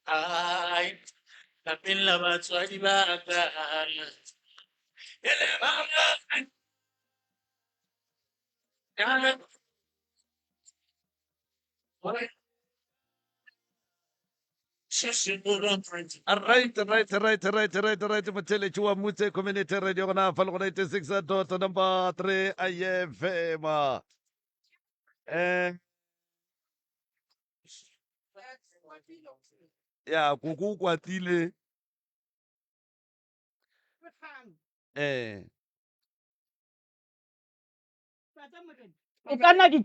Ai, lapella batswadi ba ka. Ele mama, kana Right. Matele chua mute community radio na falco 96 number 3 IFM. Eh, ya kuku kwatile. Eh, o kana di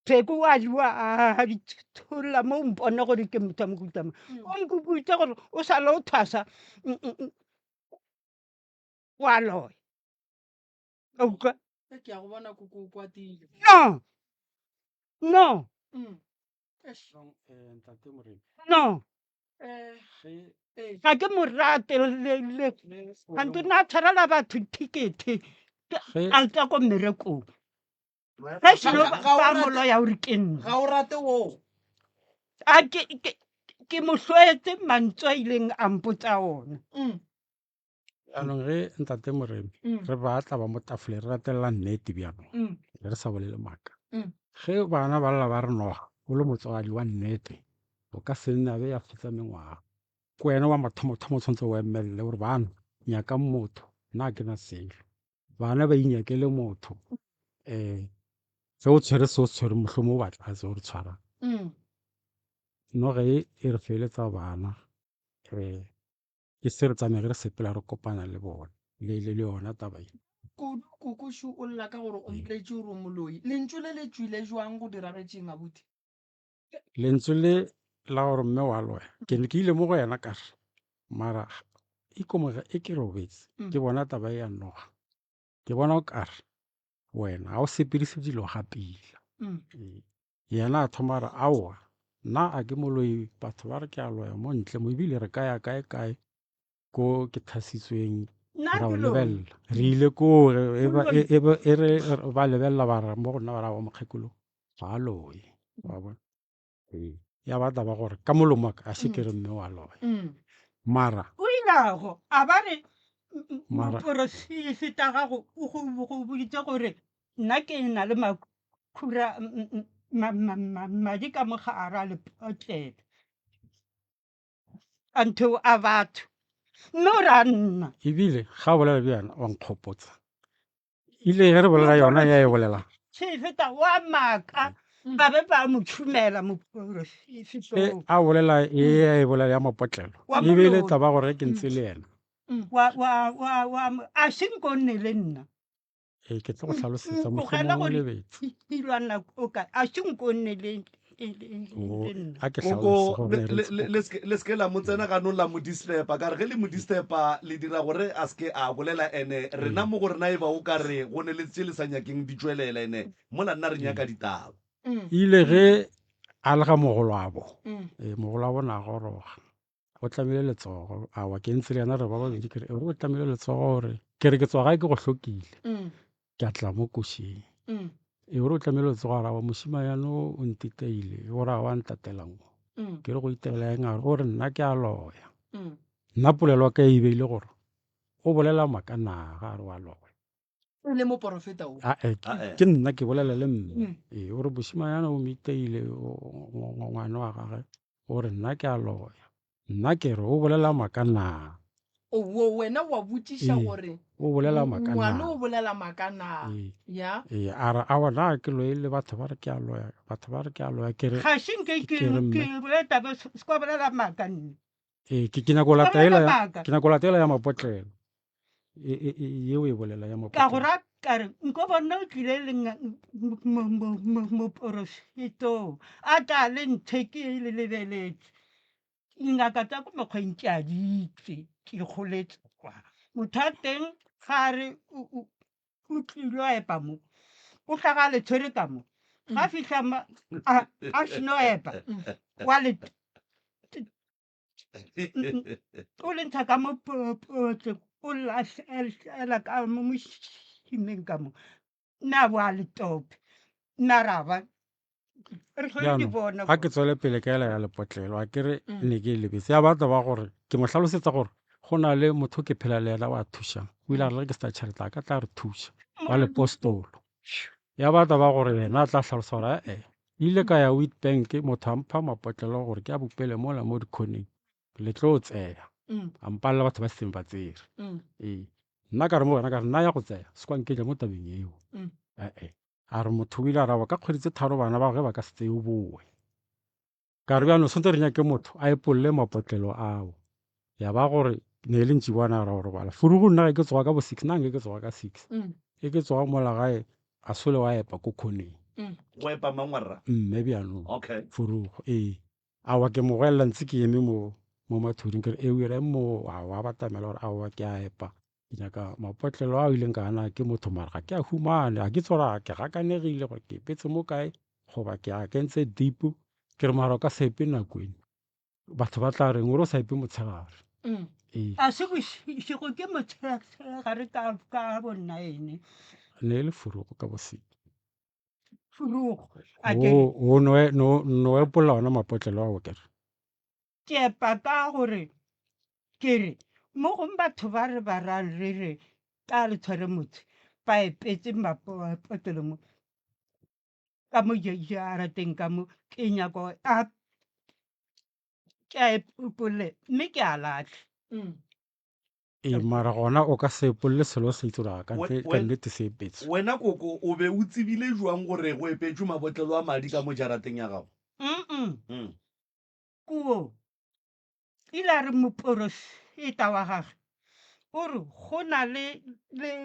pheko wa diwa a di tholla mo mpona gore ke motho mokutama o nkuputsa gore o sale o thasa wa loya auka ke a go bona koko o kwatile no no ntate Morena. no ge ga ke morate gante na tshwarela batho tickete a tsa ko mmerekong ge selo ba moloya gore ke nna ga o rate o a ke mohlwetse mantswe a ileng a mpotsa ona anong ge ntate Morena re batla ba mo tafoleng re ratelela nnete bjanong re sa bolele maaka ge bana ba lla ba re noga o le motswadi wa nnete o ka se nne a be ya fetsa mengwaga ke wena wa mathomo-thomo o tshwanetse o emelele gore bana nyaka motho nna ke na selo bana ba inyakele motho ge o tshwere se o tshwere motlhomo o batla se o re tshwarang no ge e re feletsa bana ke se re tsamege re sepela re kopana le bone le yona taba e kokošu o lla ka gore o mpoletse gore o moloi lentso le le tswile jwang go diragetseng abuti lentswe le la gore mme wa loya ke ne ke ile mo go yena ka re mara ikomoga e ke robetse ke bona taba e ya noga ke bona o ka re wena ga o sepedise dilo gapila yena a thoma re aowa nna a ke moloi batho ba re ke a loya mo ntle mo ebile re kaya kae ko ke thasitsweng ra o lebelela re ile ko e re ba lebelela ba ra mo gona ba ra wa mokgekolo ga a loye wa bona ya ba taba gore ka molomo a se ke re mme wa loya mara o ilago a ba re moporofeta gago o go boditse gore nna ke na le makhura madi ka mogare a lepotlelo until a batho mme o ra nna ebile ga o bolela bjana wa nkgopotsa ile ge re bolela yona ya e bolela feta wa maka ba be ba mo tshumela moporofetong a bolela e bolela ya mapotlelo e bile taba gore ke ntse le yena a senko nne le nna ke tlo go tlhalosetsa mohlomong o lebetse ilwana o ka a senko nne le a ke Koko le ske la mo tsena ka no la mo disturba ka re ge le mo disturba le dira gore a ske a bolela ene rena mo gore na e ba o ka re go ne le tse le sa nyakeng di tswelela ene mo la nna re nyaka ditaba ile ge a le ga mogolo a bo mogolo a bona a goroga o tlamile letsogo awa ke ntse le yana re ba babedi kere o tlamile letsogo gore ke re ke tswa gae ke go hlokile ke a tla mo košeng e gore o tlamile letsogo a raba mošima yano o ntiteile gore a wa ntatelang ke re go iteela eng a gore nna ke a loya nna polelo ka e beile gore o bolela maaka naga a re wa loya le moporofeta o ke nna ke bolela le mme gore mošima yana o miteile ngwane wa gage gore nna ke a loya nna ke re o bolela maaka naga wena wa botšiša gore o bolela maaka ngwane o bolela maaka na ya a re a bona ke loile batho ba re ke a loya batho ba re ke a loya ke re ga senke ke boleta ska bolela maaka nne ke nyako latela ya mapotlelo yeo e bolela ya ka mapotlelo gora kare nko bona o tlile le moporofetong a tla le nthe ke le lebeletse dingaka tsa ko mekgweng ke a ditse ke kgoletse kwa motho a teng ga re o tlile a epa mo o tlhaga le tshwere ka mo ga fitlha a seno epa wa le o le ntsha ka mo potle o latlhela ka mo mošimeng ka mo nna bo a le tope nna ra ba re tlhole di jaanong bona ga ke tswele pele ka ela ya lepotlelo a kere Mm. ne ke e lebetse ya batla ba gore ke mo tlhalosetsa gore go na le motho ke phela le ena wa thušang o ile a re ke sta tšhelete a ka tla re thuša wa lepostolo ya batla ba gore yena a tla tlhalosa gore ee ile ka ya Witbank motho a mpha mapotlelo gore ke a bopele mola mo dikgoneng le tlo tseya Mm. a mpalela batho ba setseng ba tsere Mm. ee nna ka re mo wena ka re nna ya go tseya se kwa nkeja mo tabeng eo Mm. ee a re motho o ile a raba ka kgwedi tse tharo bana ba ge ba ka se tseye bowe ka re bjano tshwanetse re nyake motho a epolole mapotlelo ao ya ba gore ne le ntši bona ra go robala furugu nna ge ke tsoga ka bo 6 nange ke tsoga ka 6 Mm. e ke tsoga mola gae a sole wa epa ko khoneng Mm. go epa mangwarra mme bjanong okay furugo ee awa ke mo goelela ntse ke eme mo mathoding kere e ere mo wa batamela gore aowa ke a epa ke nyaka mapotlelo a o ileng ka ana ke motho mara ga ke a humane ga ke tsora ke gakanegile gore ke petse mo kae goba ke a kentse deep ke re mara o ka sepe nakweni batho ba tla reng ore o sa epe motshegare Mm. ee a se bošego ke motshegare ka bonna ene ne e le furugo ka bosika furugo a kere o no epolla ona mapotlelo a o kere ke epa ka gore kere mo gong batho ba re ba ra re re ka le tshware motse ba epetse mapotlelo mo ka mo jarateng ka mo ke nyako a ke a epole mme ke a latlhe Mm. ee mara gona o ka se epolle selo se itse gore ka We- nnete se epetse wena koko o be o tsebile jwang gore go epetswe mabotlelo a madi ka mo jarateng ya gago Mm. kuo ile a re moporofeta wa gage o re go na le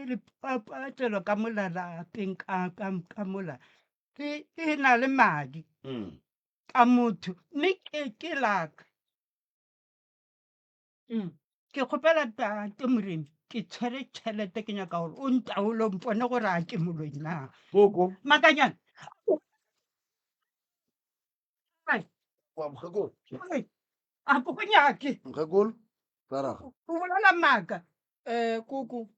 lepatlelo ka mola lapeng ka mola e na le madi Mm. ka motho mme ke laka Mm. ke kgopela tate moremi ke tshwere tšhelete ke nyaka gore o ntaolo mpone gore a ke moloi na koko makanyana wa mokgekolo a ko go nyake mokgekolo taraga o bolela maaka Koko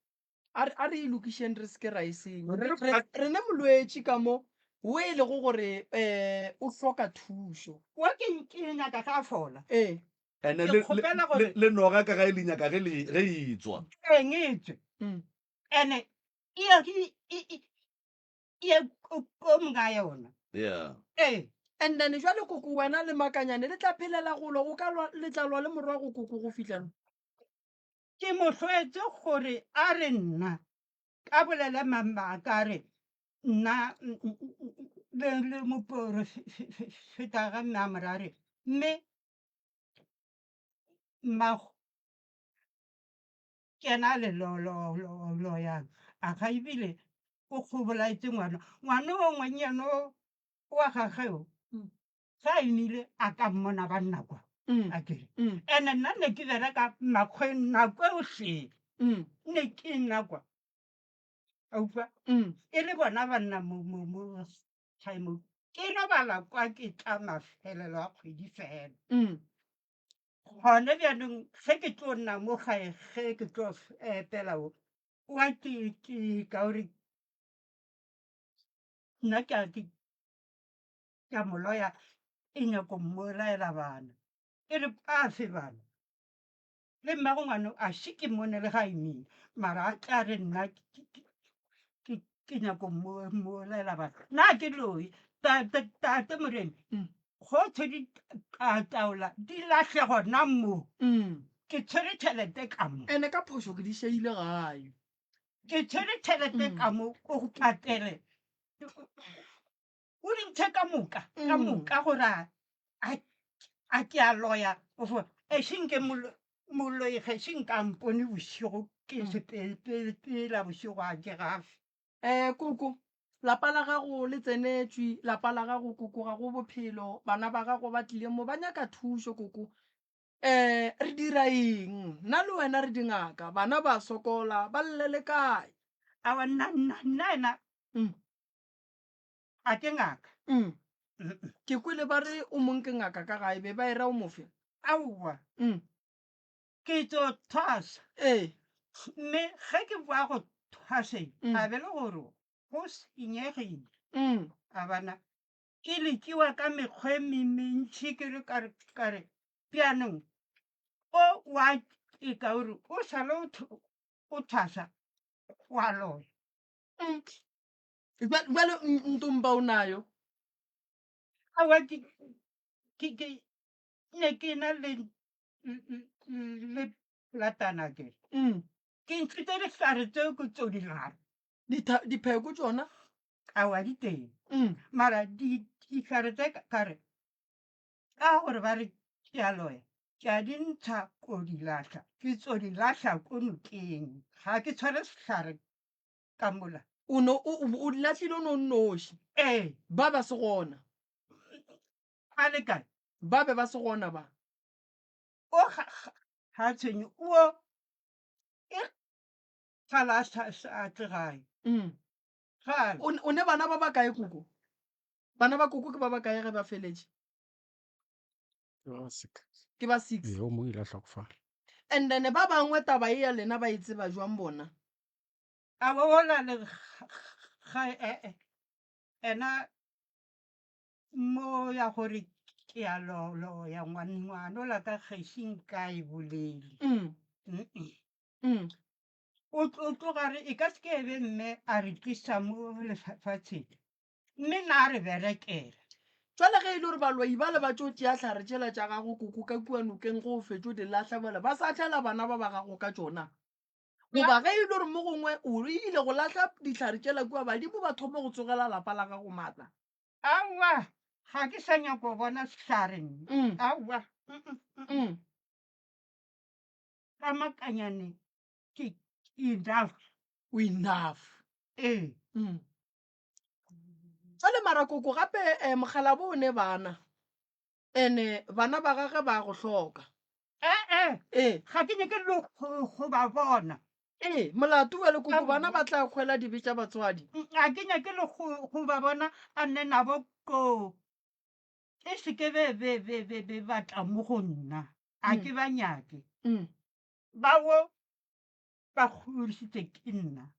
a re ilokišeng re seke ra e senya rene molwetši ka mo o e lego gore o hloka thušo wa ke nyaka ka fola ee ande Ke kgopela gore- le noga ka ga e lenyaka ge e tswa eng e tswe Mm. ene e ko mga yona yeah ee and then jwale koko wena le makanyane le tla phelela golo go ka le tla lwa le morago koko go fitlhana ke mohlwetse gore a re nna ka bolele mamaka a re nna le moporofeta ga mme a morare mme mmago kena le loyang a ga ebile o kgobolaetse ngwana o ngwenyano wa gageo Mm. ga emile a ka mmona banna kwa a kere ande nna ne ke bereka makgweng nako eotlhe ne ke nna kwa autlwa e le bona banna mo time ke robala kwa ke tla mafelelo a kgwedi fela gone bjanong ge ke tlo nna mo gae ge ke tlo epela o wa ke ka ore nna ke a moloya e nyako mmolaela bana e re a fe bana le mmago ngwane a se ke mmone le ga emile mara a tla re nna ke nyako mmolaela bana nna ke loe tate moremi go tshwedi taola di latlhe gona mo ke tshwere tšhelete ka mo ene ka phoso ke di šaile gae ke tshwere tšhelete ka mo o go patele o dintšhe ka moka gore a ke a loya e senke moloi ge senkampone bosigo ke sepela bosigo a ke gafe koko lapa la gago le tsenetswe lapa la gago koko ga go bophelo bana ba gago ba tlile mo ba nyaka thušo koko re dira eng nna le wena re dingaka bana ba sokola ba lle le kae awa nna ena a ke ngaka ke kwele ba re o monke ngaka ka gae be ba e ra o mofe aowa ke tso thwasa ee mme ge ke boa go thwaseng a be le gore go senyegile a bana ke lekiwa ka mekgwa e mentši ke re kare pianong o wa e ka ore o sale o thasa wa loya Jwale ntompa o nayo awa ne ke na le latana ke ke ntshitse dihlare tseo ke tso dilare dipheko tsona awa di teng mara dihlare tse kare ka gore ba re ke a loya ke a di ntsha ko di lahla ke tso di lahla ko nokeng ga ke tshware sehlare ka mola o latlhile o ne o nnoši ee ba ba se gona a le kae ba be ba se gona ba o ga tshwenye o e sala a tlegae gale o ne bana ba ba kae koko bana ba koko ke ba ba kae ge ba feletše ke ba 6 o mongwe ile a hlokofala and then ba bangwe taba e ya lena ba e tseba jwang bona a bo ola le ena mo ya gore ke a ya ngwana ola ka kgešing ka e bolele o tlogare e ka se ke ebe mme a re tlisa mo lefatsheng mme na a re berekela jwale ge e le gore baloi ba le ba tso tea tlhare tšela tša gago koko ka kua nokeng go fetso di latlha bale ba sa tlhela bana ba ba gago ka tsona goba ge e le gore mo gongwe o ile go latlha ditlhare tšela kua badimo ba thome go tsogela lapa la gago maatla aowa ga ke sa nyako go bona setlhareng aowa ka makanyane ke enough enough ee jale mara koko gape mogala bo o ne bana ene bana ba gage ba go hloka ga ke nyake le go ba bona molato wa le koko bana ba tla kgwela dibe tša batswadi a ke nyake le go ba bona a nne nabo ko e se ke be batla mo go nna a ke ba nyake bawo ba godisitse ke nna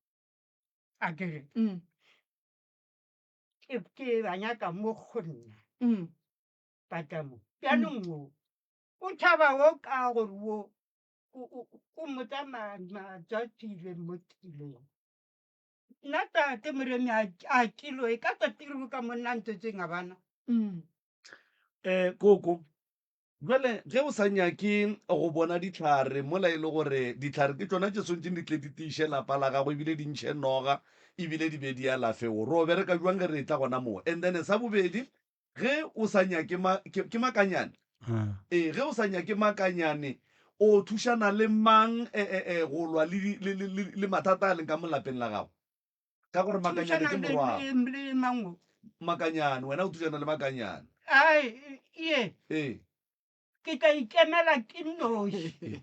a kere ke ba nyaka mo go nna patamo pianong o thaba wo ka gore wo o motsa matšatšile mo tileng nna tate moremi a kilo e ka tatirego ka monna ntsetseng a bana koko jale ge o sa nyake go bona ditlhare mola e le gore ditlhare ke tsona tse swantšeng di tle di tiiše lapa la gago ebile di ntšhe noga ebile di be di alafeo re o bereka jwang ge re tla gona moo and then sa bobedi ge o sa nyake ke makanyane ge o sa nyake makanyane o thušana le mang go lwa le mathata a leng ka molapeng la gago ka gore makanyane ke morwago makanyane wena o thušana le makanyane ai ye ke tla ikemela ke noši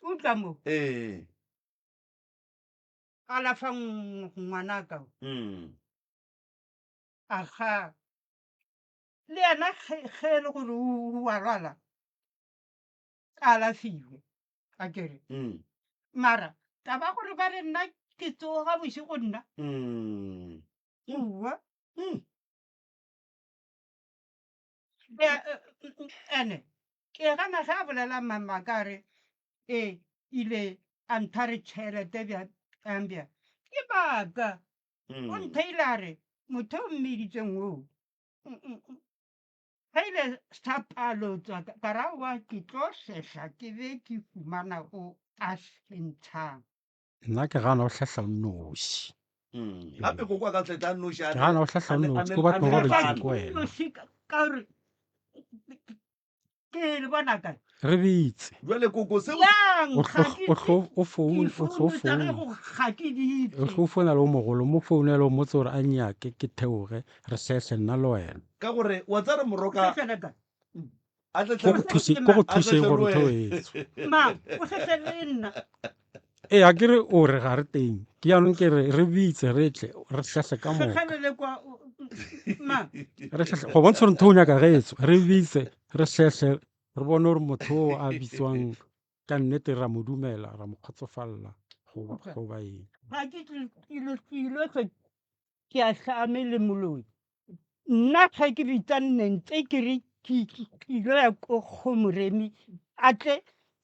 utlwa mo alafa ngwana ka aga le yena ge le gore o a lwala ka alafiwe a kere mara taba gore ba re nna ke tsoga bošego nna owa ene ke gana ge a bolela mama ka re ile a nthare tšhelete bja ke baka o ntheile a re motho o mmeditseng oo ga ile sa palotswa ka raowa ke tlo sehla ke be ke fumana o a sentshang nna ke gana o hlahla nnoši gape koko a ka tletla nnoši ke gana o hlahla nnoši ko batho ba ba bantšeng ko wena ka gore ke le bona kae re bitse jale koko seo o founa le o mogolo mo founele o motse gore a nyake ke theoge re sese nna le wena ka gore wa tsare moroka ko go thuseng gore theoetso ee a kere o re ga re teng ke yaanong ke re bitse re tle re tlhatlhe ka moka go bontsha gore ntho o nyaka getso re bitse re tlhetlhe re bone gore motho o a bitswang ka nnete ra mo dumela ra mo kgotsofalela go baeng ke a hlame le moloi nna ga ke bitsa nnentse ke re ke ile ya ko kgomoremi a tle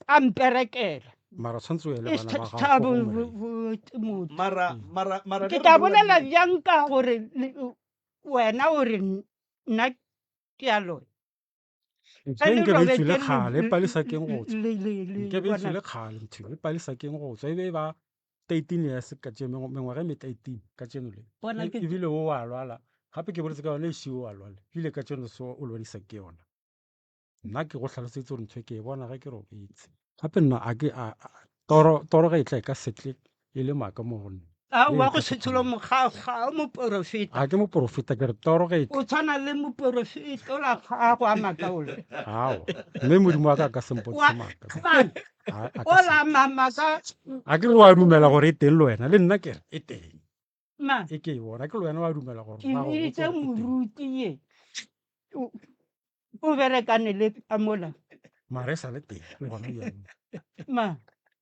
a mperekela mara tshwanetse o ele e bana ba sa gago ko Morena. botse motho mara ke tla bolela bjang ka gore wena o re nna ke a loya ntho e nke be e tswile kgale e palisa keng go tswa nke be e tswile kgale ntho e palisa keng go tswa e be ba 13 years ka tše mengwaga e me 13 ka tšeno le Bona ke- ebile o a lwala gape ke boletse ka yone ešio o a lwala ebile ka tšeno se o lwadisa ke yona nna ke go tlhalosetse gore ntho e ke e bona ga ke robetse gape nna toro ga e tla e ka setle e le maaka mo go nna wa go setsholo mokgakga o moporofeta a ke moporofeta ke re toro ga e tla o tshwana le moporofeta o la gago a makaolo ao mme modimo wa ka a ka sempotse maaka o la mamaka a ke re wa dumela gore e teng le wena le nna ke re e teng ma e ke e bona ke le wena wa dumela gore ke bitse moruti ye o berekane le ka mola mara e sa le teng le gona bjang ma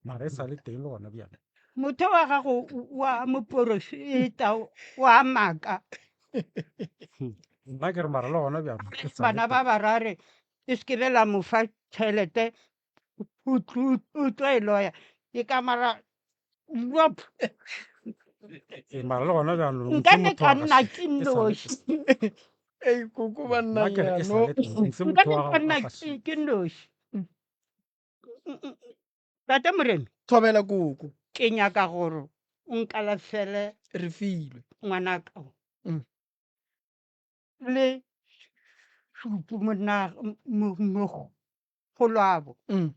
mara e sa le teng le gona bjang motho wa gago wa moporofeta wa maka nna ke re mara le gona bjang e sa le bana ba teng. barare e se ke be la mo fa tšhelete o tlo e loya ke ka mara wop, Mara le gona bjang nka ne ka nna ke noši ei koko ba nna ke re e sa le teng se nka motho ne wa ka gago nna a ka se ke noši tate moremi thobela koko ke nyaka gore o nkalafele re filwe ngwanaka Mm. le supu mogolwabo Mm.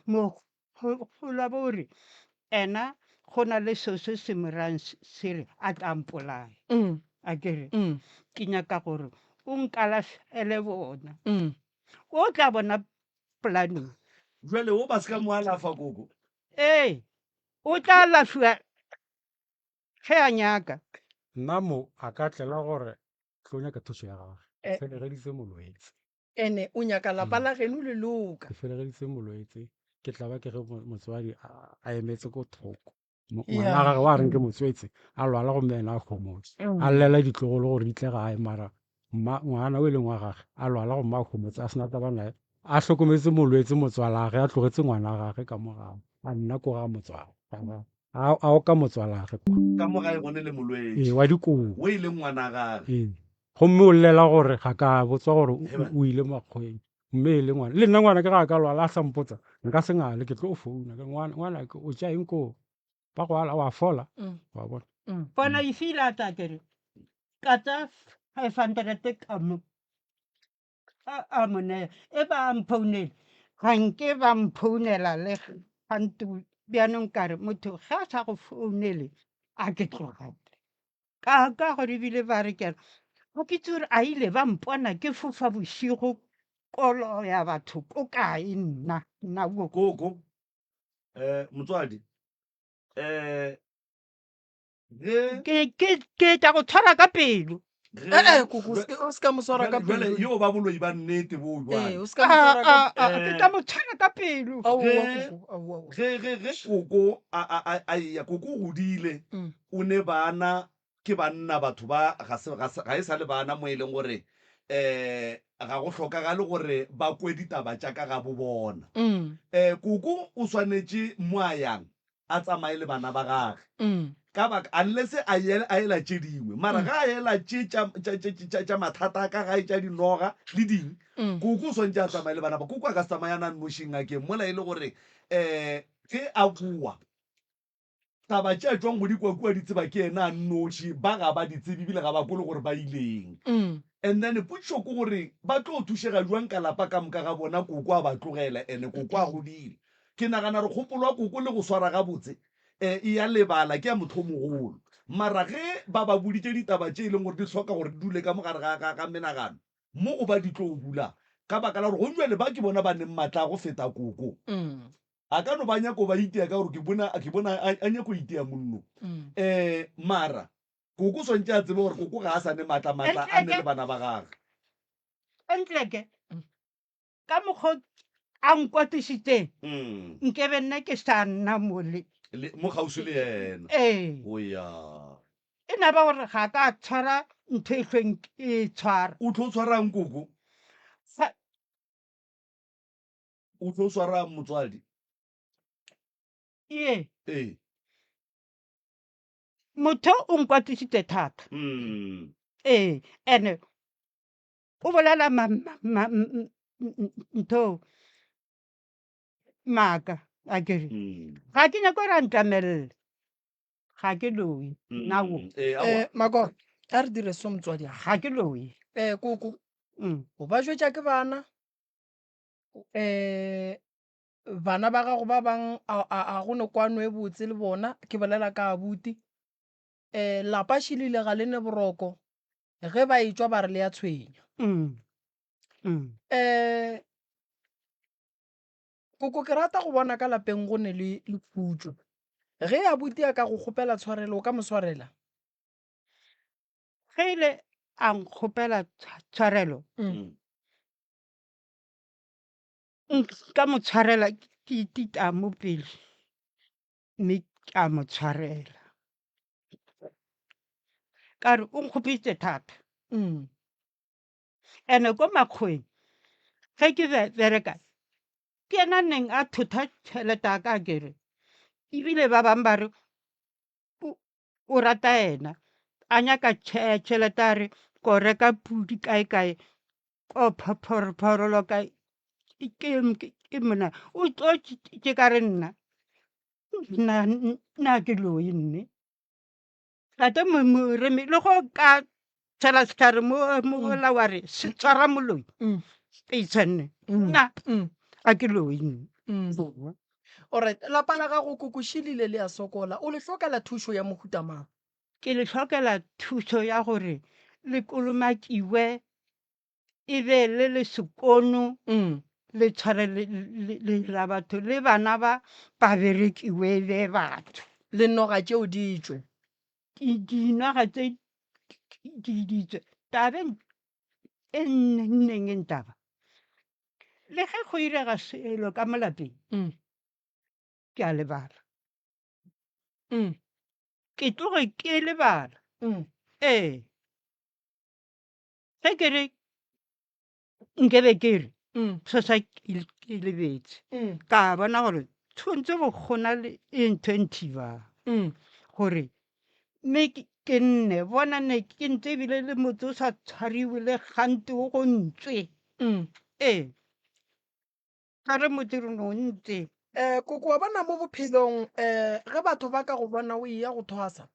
mogolwabo o re ena go na le seo se se morang se re a tla mpolaya Mm. a kere Mm. ke nyaka gore o nkalafele bona Mm. o tla bona planning jale o ba se ka mo alafa koko ee o tla lafiwa ge a nyaka nna mo a ka tlela gore tlo nyaka thuso ya gagwe Eh. ke felegeditse molwetse ene o nyaka lapa la geno le loka ke felegeditse molwetse ke tla ba ke ge motswadi a emetse ko thoko Yeah. ngwana gagwe wa reng ke motswetse a lwala go mmena a kgomotse a llela ditlogolo gore di tle gae mara ngwana o e leng wa gage a lwala go mma a kgomotse a sena taba nae a tlhokometse molwetse motswalagage a tlogetse ngwana gage ka morago a nna ko ga motswala a o ka motswalagage ka mo gae gone le molwetse wa dikobo o e leng ngwana gage gomme o llela gore ga ka botswa gore Heba. o ile makgweng mme e le ngwana le nna ngwana ke ga a ka lwala a sa mpotsa nka se ngale ke tlo o founa ke ngwana ke o ja eng ko ba go ala wa fola Mm. wa bona bona e file a tla kere ka tsa 500 ka mo a monea e ba mphounele ga nke ba mphounela le gante bjanong kare motho ga a sa go founele a ke tlogate ka gore ebile ba re kere go ke itse gore a ile ba mpona ke fofa bosigo kolo ya batho ko kae nna wo koko motswadi ke tla go tshwara ka pelo koko o se ka mo swara ka pelo yo ba boloi ba nnete bo o se ka mo swara ka ke tla mo tshwara ka pelo ge koko a ya koko o godile Mm. o ne bana ke banna batho ba ga e sa le bana mo e leng gore ga go tlhokagale gore ba kwe ditaba tša ka ga bo bona koko o swanetše mo a yang a tsamaye le bana ba gage ka baka unless a ela tše dingwe mara ga a ela tše tša mathata ka gae tša dinoga le ding koko o swantse a tsamaye le bana ba koko a ka se tsamayana nošing ngakeng mola e le gore ge a bua taba tše a tswang go dikua di tseba ke ena a nnoši ba ga ba di tsebe ebile ga ba kole gore ba ileng and then potšo ke gore ba tlo thušega jwang ka lapa ka moka ga bona koko a ba tlogela ande koko a godile ke nagana re kgopolo wa koko le go swara gabotse e ya lebala ke ya motho o mogolo mara ge ba ba boditše ditaba tše e leng gore di tlhoka gore di dule ka mogare ga menagano mo go ba di tlo bula ka baka la gore go jwale ba ke bona ba neng maatla go feta koko a ka no ba nyako ba itea ka gore ke bona a nyako itea monno mara koko swantse a tsebe gore koko ga a sa ne maatla a nne le bana ba gage entleke ka mokgwa a nkwatišitšeng nkebe nna ke sa nna mole mo kgauswi le yena ee o ya e na ba gore ga ka tshwara ntho e hlweng e tshwara o tlo tshwarang koko Sa- o tlo tshwara motswadi ee ee motho o nkwatisitse thata ee and o bolela ntho maaka a kere ga ke nyako ra ntamelele ga ke loe nao Mako a re dire so motswadi ga ke loe koko Mm. o ba jwetša ke bana bana ba gago ba bang a gone kwano e botse le bona ke bolela ka abuti lapa šhilile ga le ne boroko ge ba etswa ba re le ya tshwenya Mm. Mm. koko ke rata go bona ka lapeng go ne le khutso ge abuti a ka go kgopela tshwarelo o ka mo tshwarela ge ile a nkgopela tshwarelo ka mo tshwarela ke itita mo pele mme ka mo tshwarela ka re o nkgopitse thata ene ko makgweng ge ke bereka ke ena neng a thotha tšhelete a ka kere ebile ba bang ba re o rata ena a nyaka tšhelete a re ko reka pudi kae ko phaporolo kae ke mona o tlo ke ka re nna ke loe nne ate moremi le go ka tshela setlhare mola wa re se tshwara moloi e tshwanne nna a ke loe nne alright lapa la gago koko šhilile le ya sokola o le tlokela thušo ya mohuta mang ke le tlhokela thuso ya gore le kolomakiwe e be le sekono le tshware la batho le bana ba berekiwe be batho le noga tšeo di tswe dinaga tse di ditswe tabeng e nneng e ntaba le ge go irega selo ka mo lapeng ke a lebala ke tloge ke lebala ee ge ke re nkebe ke re sosa ke lebetse ka bona gore tshwantse go gona le e ntho e nthibang gore mme ke nne bona ne ke ntse ebile le motse o sa tshwariwe le gante o go ntswe ee ga re motse re no ntse koko wa bona mo bophelong ge batho ba ka go bona o eya go thwasa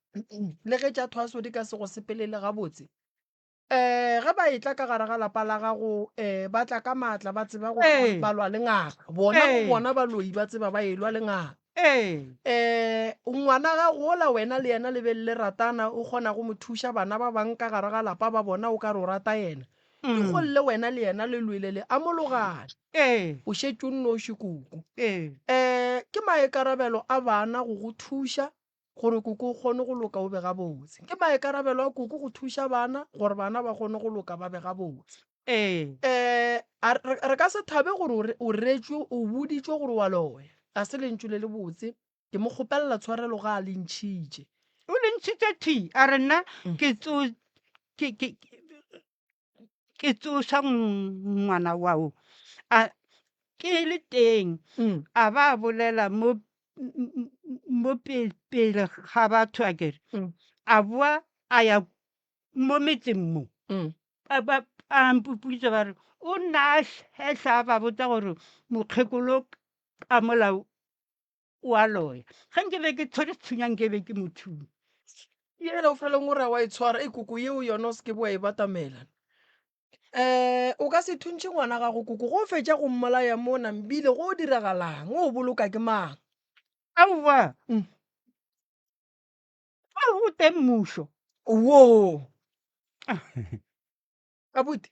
le ge tša thwaso di ka se go sepelele gabotse ge ba etla ka gare ga lapa la gago ba tla ka maatla ba tseba go balwa le ngaka bona baloi ba tseba ba elwa le ngaka ngwana ga gola wena le yena le be le ratana o kgona go mo thuša bana ba bang ka gare ga lapa ba bona o ka re o rata yena le golle wena le yena le lwele le amologane o šetse o nnoši kuku ke maekarabelo a bana go go thuša gore koko o kgone go loka o be gabotse ke maekarabelo a koko go thuša bana gore bana ba kgone go loka ba be gabotse re ka se thabe gore o retswe o boditšwe gore wa loya a se lentšu le le botse ke mo kgopelela tshwarelo ga a le ntšhitše o le ntšhitše thi a re nna ke tsoša ngwana wao ke le teng a ba bolela mo pele ga batho a kere a boa a ya mo metseng mo a mpuputsa ba re o nna a hehla ba botsa gore mokgekolo ka molao wa loya ge nkebe ke tshwere tshunyang ke be ke mothung ele o feleng o re wa e tshwara e koko yeo yona o se ke bo wa e batamela o ka se thuntšhe ngwana gago koko go fetša go mmolaya mo nambile go o diragalang o boloka ke mang aowa o teng mmušo wo abuti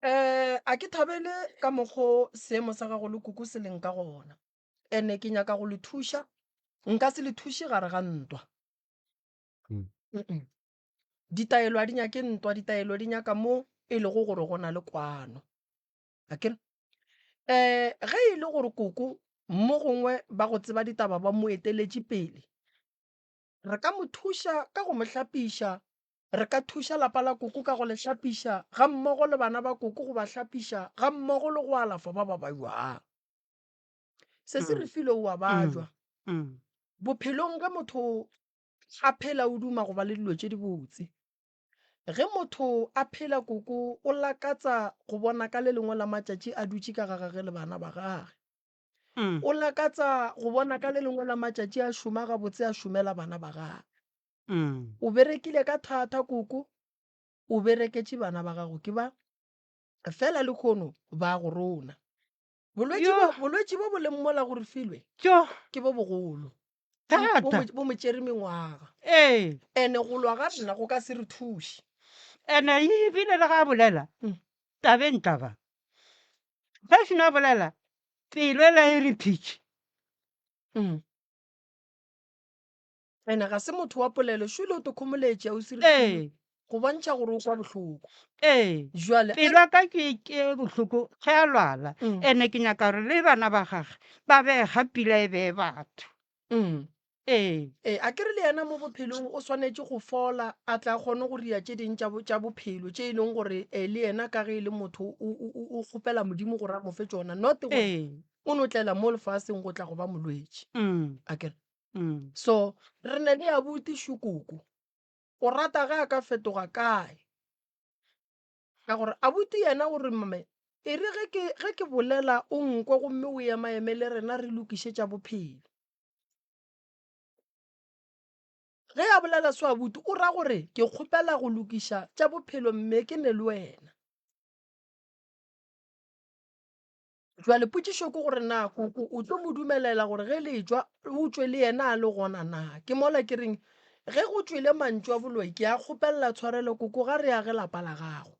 a ke thabele ka mokgo seemo sa gago le koko se leng ka gona ene ke nyaka go le thuša nka se le thuše gare ga ntwa ditaelo a di nyake ntwa ditaelo di nyaka mo e lego gore go na le kwano akere ge e le gore koko mo gongwe ba go tseba ditaba ba mo eteletše pele re ka mo thuša ka go mo hlapiša, re ka thuša lapa la koko ka go le hlapiša ga mmogo le bana ba koko go ba hlapiša ga mmogo le go alafa ba ba baiwang. Se se re file o a bajwa bophelong ge motho a phela o duma go ba le dilo tše di botse. Ge motho a phela koko o lakatsa go bona ka le lengwe la matšatši a dutše ka gagage le bana ba gage. O lakatsa go bona ka le lengwe la matšatši a šoma gabotse a šomela bana ba gage. O berekile ka thata koko, o bereketše bana ba gago ke ba fela le kgono ba go rona. Bolwetši bo bo leng mola gore filwe ke bo bogolo bo mo tšere mengwaga ene go lwa ga rena go ka se re thuše. ene ebile le ga a bolela tabeng taba ga seno a bolela pelo ela e re phitše. Ene ga se motho wa polelo šole o tokhomoletše o sire go bontšha gore o kwa bohloko. Jwale pelo ya ka ke bohloko ge a lwala ene ke nyaka gore le bana ba gage ba bega pila e bee batho. a kere le yena mo bophelong o swanetše go fola a tla kgone go ria tše ding tša bophelo tše e leng gore le yena ka ge e le motho o kgopela modimo gore a mo fe tšona not gore o notlela mo lefaseng go tla go ba molwetši a kere. So re ne le abuti Shukoko o rata ge a ka fetoga kae ka gore abuti yena gore mame e re ge ke bolela o nkwe gomme o emaeme le rena re lokišetša bophelo. Ge a bolela so abuti o ra gore ke kgopela go lokiša tša bophelo mme ke ne le wena. Jwale potšišo ke gore na koko o tlo mo dumelela gore ge le tšwa o tšwe le yena a le gona na. Ke mola ke reng ge go tšwele mantšu a boloi ke a kgopelela tshwarelo koko ga re ya ge lapa la gago.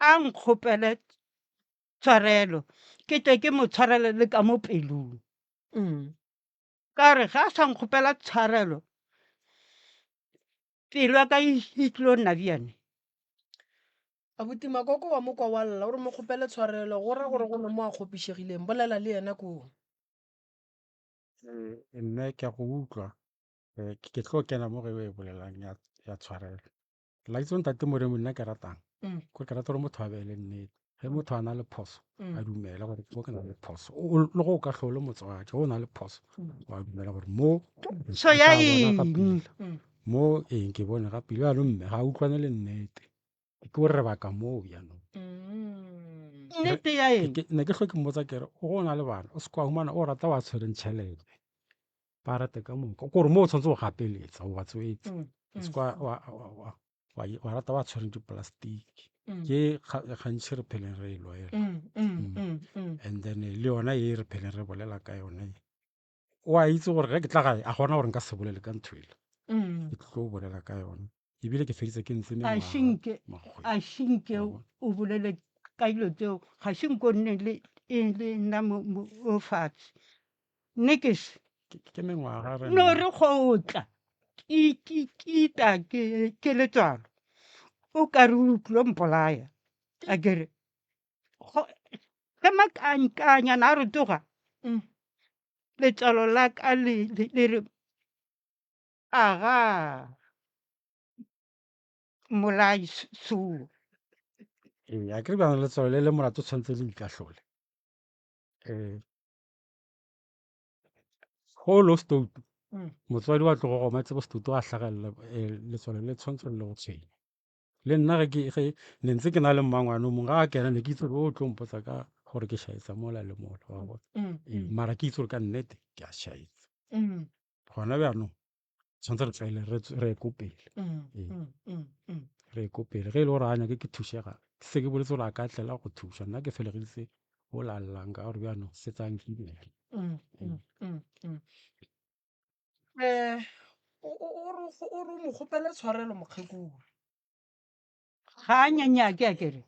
A nkgopele tshwarelo ke tle ke mo tshwarele le ka mo pelong ka gore ga a sa nkgopela tshwarelo pelo ya ka e tlilo nna bjane. Abuti Makoko wa mo kwa wa lla gore mo kgopele tshwarelo go ra gore go no mo a kgopišegileng bolela le yena ko. Nne ke a go utlwa ke tlo kena mo ge o e bolelang ya tshwarelo la itse ntate Moremo nna ke ratang ko ke rata gore motho a be le nnete ge motho a na le phoso a dumela gore mo ke na le phoso le go ka tlhole motswadi go na le phoso wa dumela gore mo so ya eng mo eng ke bone ga pele yaanong mme ga a utlwane le nnete ke gore re baka moo yaanong nnete ya eng ne ke tlho ke mmotsa kere o go na le bana o se kwa humana o rata wa tshwereng tšhelete ba rate ka moka kore mo o tshwanetse go gapeletsa o ba tswetse o se kwa wa rata wa tshwereng dipolastiki ke gantši re pheleng re e lwela and then le yona e re pheleng re bolela ka yone o a itse gore ge ke tla gae a gona gore nka se bolele ka nthwele ke tlo bolela ka yone ebile ke feditse ke ntse a šinke o bolele ka dilo tseo ga šinke o nne le nna mo fatshe nne ke mengwaga no re kgotla kita ke letswalo o ka re o tlilo mpolaya a kere ge makankanyana a re toga letswalo la ka le re aga molai soo a kere bjana letswalo le le molato tshwanetse le ikatlhole go lo stoutu motswadi wa tlogo goma tsebo stoutu a tlhagelela letswalo le tshwanetse le go tshwenya le nna ge ne ntse ke na le mmangwane o mongwe ga a kena ne ke itse gore o tlo mpotsa ka gore ke šhaetsa mola le mola wa bona mara ke itse gore ka nnete ke a šhaetsa gona bjanong tshwanetse re tlaele re ekopele re ekopele ge e le gore a nyake ke thušega ke se ke boletse gore a ka tlela go thuša nna ke felegeditse o lallang ka gore bjanong setsang ke ibele o re mo kgopele tshwarelo mokgekolo ga a nyanyake a kere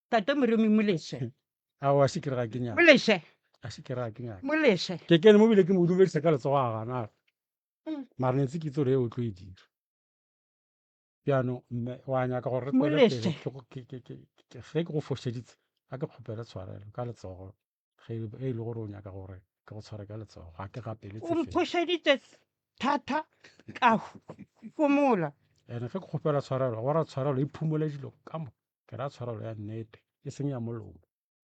tate Moremi molese ao a se kere ga ke nyaka molese a se kere ga ke nyaka molese ke kene mo bile ke mo dumedisa ka letsogo a gana mara ne ntse ke itse gore e o tlo e dira bjanong mme wa nyaka gore re tswele pele ge ke go fošeditse a ke kgopele tshwarelo ka letsogo ge e le gore o nyaka gore ke go tshwara ka letsogo ga ke gapeletse o fela mphošeditse thata ka gomola ene ge ke kgopela tshwarelo wa ra tshwarelo e phumole dilo ka mo ke ra tshwarelo ya nnete e seng ya molomo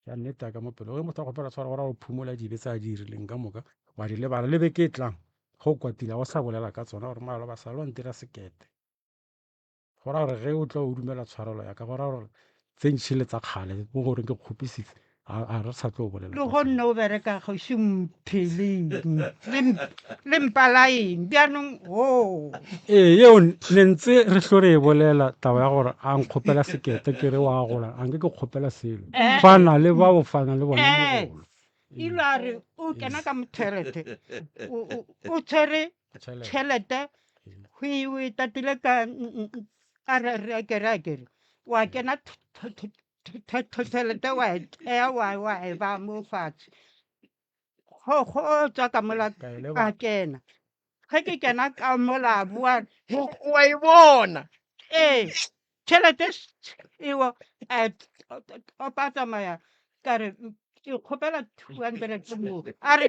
ya nnete ya ka mo pele ge motho a kgopela tshwarelo wa ra go phumula dibe tse a di irileng ka moka wa di lebala le beke e tlang go o kwatile go sa bolela ka tsona gore malo ba sa lo ntira sekete go ra gore ge o tla o dumela tshwarelo ya ka go ra gore tse ntšhile tsa kgale mo goreng ke kgopisitse a re sa tlo o bolela le ka go tsona. nne o bereka kgoši mpheleng le mpalaeng bjanong o ee yeo ne ntse re tlo re e bolela taba ya gore a nkgopela sekete ke re wa gola a nke ke kgopela selo fana le ba o fana le bona mogolo ilo a re o kena ka mothelete o tshwere tšhelete o e tatile ka a re akere wa kena tšhelete wa e tea wa e ba mo fatshe go tswa ka mola a kena ge ke kena ka mola boa wa e bona ee tšhelete eo o patsamaya ka re ke kgopela 200 moo a re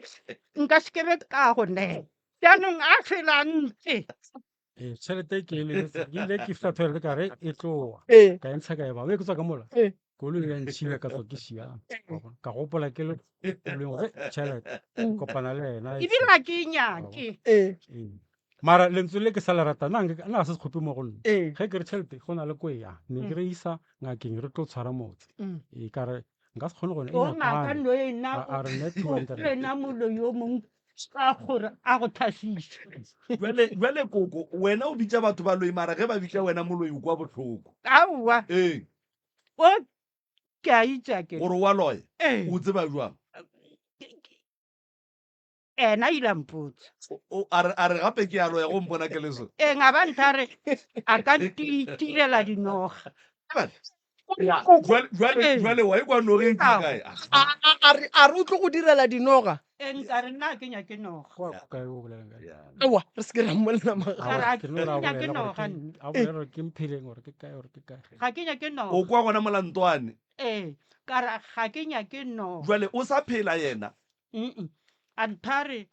nka se kebe ka go nela jaanong a fela ntse tšhelete e ke eleletse ke ile ke fita toilet ka re e tloa ee ka e ntsha ka e ba ke tswa ka mola ee koloi ya ntšhile ka tswa ke siang ka gopola ke le kolong tšhelete kopana le ena ebile ke nyake ee mara lentswe le ke sa le rata na a se se kgope mo go nna ee ge ke re tšhelete go na le ko yang ne ke re isa ngakeng re tlo tshwara motse e ka re nka se kgone gone o ngaka no ena a re ne 200 ena molo yo mongwe ka gore a go thasisa jwale koko wena o bitsa batho ba loi mara ge ba bitsa wena moloi o kwa botlhoko aowa ee o ke a itsa ke gore wa loya ee o tseba jwang ena ile a mpotsa a re gape ke a loya go mpona ke leso e nga ba ntha re a ka tirela dinoga jwale wa e kwa nogeng ke kae a re o tlo go direla dinoga e nka re nna ke nyake noga aowa re se ke ra mmolela a bolela gore ke mpheleng gore ke kae gore ke kae ga ke nyake noga o kwa gona molantwane ee ka re ga ke nyake noga jwale o sa phela yena a nthare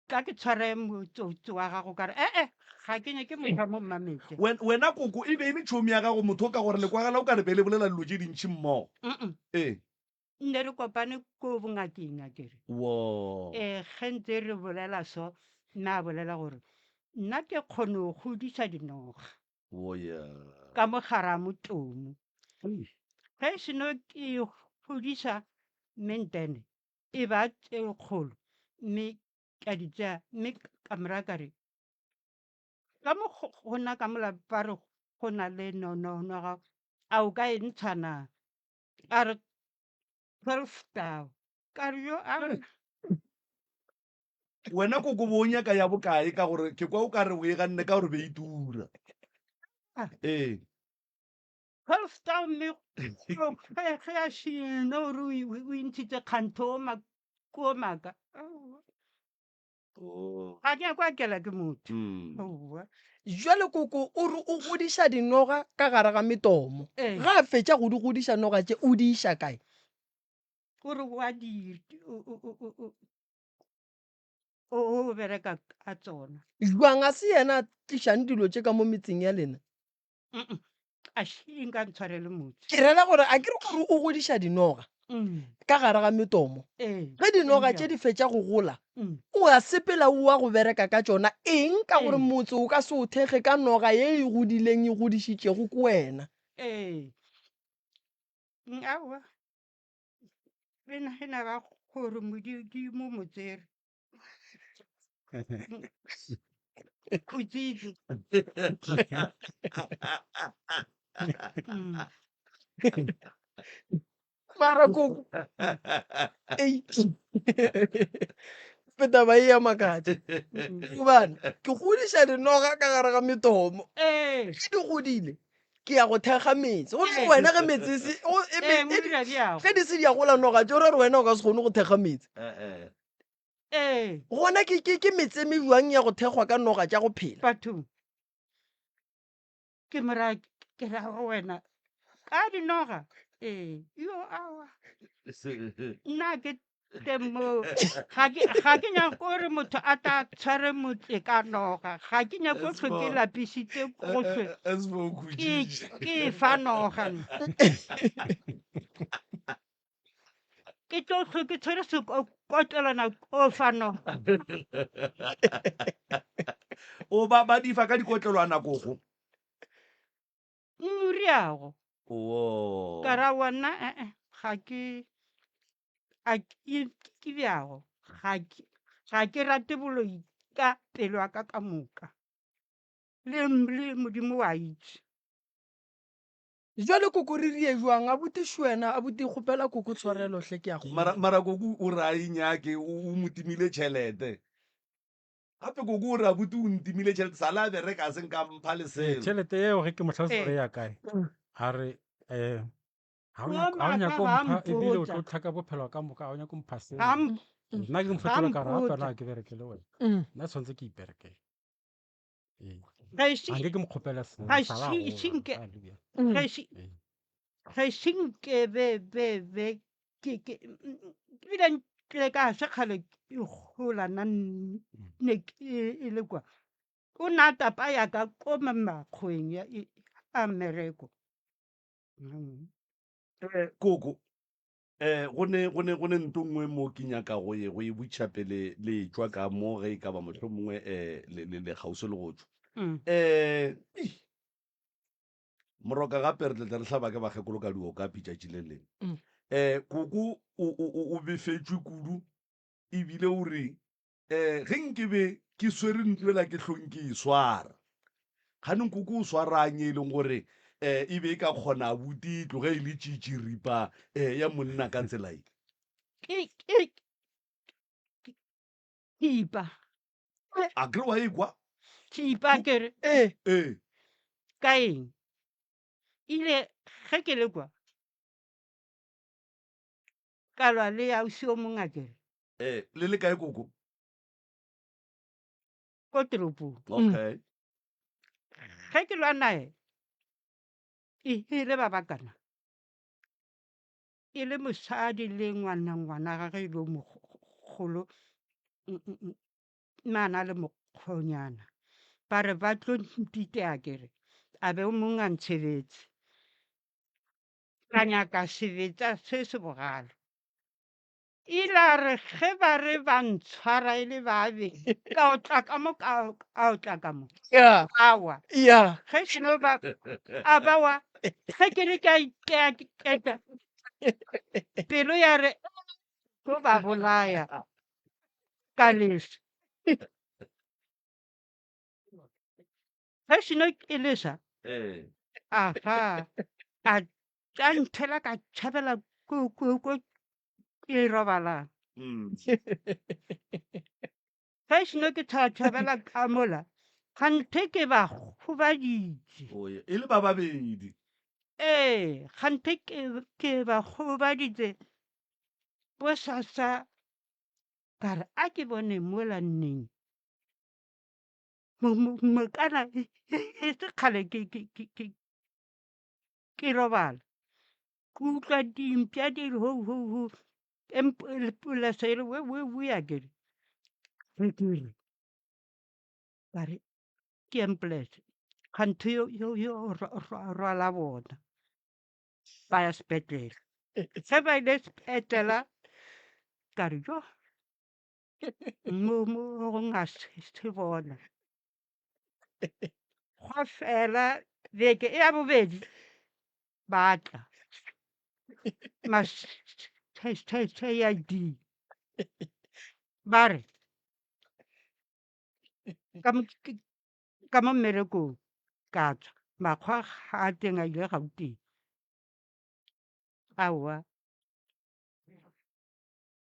ka ke tshware motsotso wa gago ka re ee ga ke nyake motho mo mmametse wena koko e be e le tšhomi ya gago motho o ka gore lekwagala o ka re pele bolela dilo tse dintšhi mmogo ee nne re kopane ko bongakeng a kere wo ge ntse re bolela so nna a bolela gore nna ke kgone go godisa dinoga ya ka mogara motomo ge e seno ke godisa mentene e ba tse kgolo mme ka di tsaya mme ka mora ka re ka mo go nna ka mola ba re go na le nonoga a o ka e ntshana a re 12 tao ka re yo a re wena koko bo o nyaka ya bokae ka gore ke kwa o ka re o e ganne ka gore be e tura ee 12 tao mme ge a šino ore o intshitse kgantho ko maka ga ke kwa kela ke motho jwale koko o re o godiša dinoga ka gare ga metomo ga a fetša go di godiša noga tše o di iša kae gore wa o bereka a tsona jwang a se yena a tlišang dilo tše ka mo metseng ya lena a nka ntshwarele motse ke rela gore a kere gore o godiša dinoga ka gare ga metomo ge dinoga tše di fetša go gola o a sepela oa go bereka ka tšona eng ka gore motse o ka se o thege ka noga ye e godileng e godišitšego ko wena aowa re nagena ba gore modimo motsere o tsitse mara koko petaba e ya makatša obana ke godiša dinoga ka gare ga metomo ge di godile ke ya go thekga metse gomme wena ge metse ge di se di ya gola noga tse o re wena o ka se kgone go thekga metse gona ke metse me jwang ya go thekgwa ka noga tša go phela bathong ke mora ke ra go wena ka dinoga yo awa nna ke Temo ga ke nyako gore motho a ta tshware motse ka noga ga ke nyako tlho ke lapisitse gotlhe as for ke e fa noga ke tlo tlho ke tshwere sekotlelwana o fa noga o ba di fa ka dikotlelwana kogo nguriago o ka ra wona ga ke bjago ga ke rate boloi ka pelo ya ka moka le modimo wa itse jwale koko re rie jwang a bute wena a bute kgopela koko tshwarelo hle ke ya mara koku o re a inyake o motimile tšhelete gape koku o re a bute o ntimile tšhelete sa la bereka a seng ka mpha le selo tšhelete eo ge ke motlhalosi gore ya kae a re ga o nyako mpha ebile o tlo tlhaka bophelo ka moka ga o nyako mpha seo nna ke mfetola ka re gape na ke berekele wena nna tshwanetse ke iperekele ga ke ke mokgopela ge senkebebebe ebile ntle ka se kgale ke gola nna ne e le kwa o ne a tapa ya ka ko makgweng a mmereko koko go ne nto nngwe mo ke nyaka go e butšha pele le tswa ka mo ge e ka ba motlho mongwe le kgauso le go tswa moroka gape re tletla re tlhaba ke bagekolo ka dio ka pitšatši le leng koko o befetswe kudu ebile o re ge nkebe ke swere ntuela ke hlong ke e swara ganeng koko o swarang e leng gore e be e ka kgona buti tloge e le tšitširipa ya monna ka tsela e thipa a kere wa ekwa thipa kere ka eng ile ge ke le kwa ka lwa le ausi o mongwe akere le le kae koko ko teropong okay ge ke lwa nae e le ba bakana e le mosadi le ngwana ga ge e le mogolo mana le mokgonyana ba re ba tlo ntite akere a be o mongwe a ntshebetse ka nyaka sebetsa se se bogale ile a re ge ba re ba ntshwara e le babe ka o tla ka mo awa ge seno ba a bawa ge ke le ka iketa pelo ya re tlo ba bolaya ka lesa ge seno ke lesa aha a tla nthela ka tšhabela ko ke robalang ge seno ke tšhabela ka mola ganthe ke ba gobaditse e le ba babedi ganthe ke ba gobaditse bo sasa ka re a ke bone mola nneng mokana e se kgale ke robala ke utlwa dimpša di re ho polasa e re we akere re ba re ke empolese kgantho yo rwala bona ba ya sepetlele ge ba ile sepetlela ka re jo mo go nga se bona gwa fela beke e ya bobedi ba tla ID ba re ka mo mmerekong ka tswa makgwa ga a teng a ile Gauteng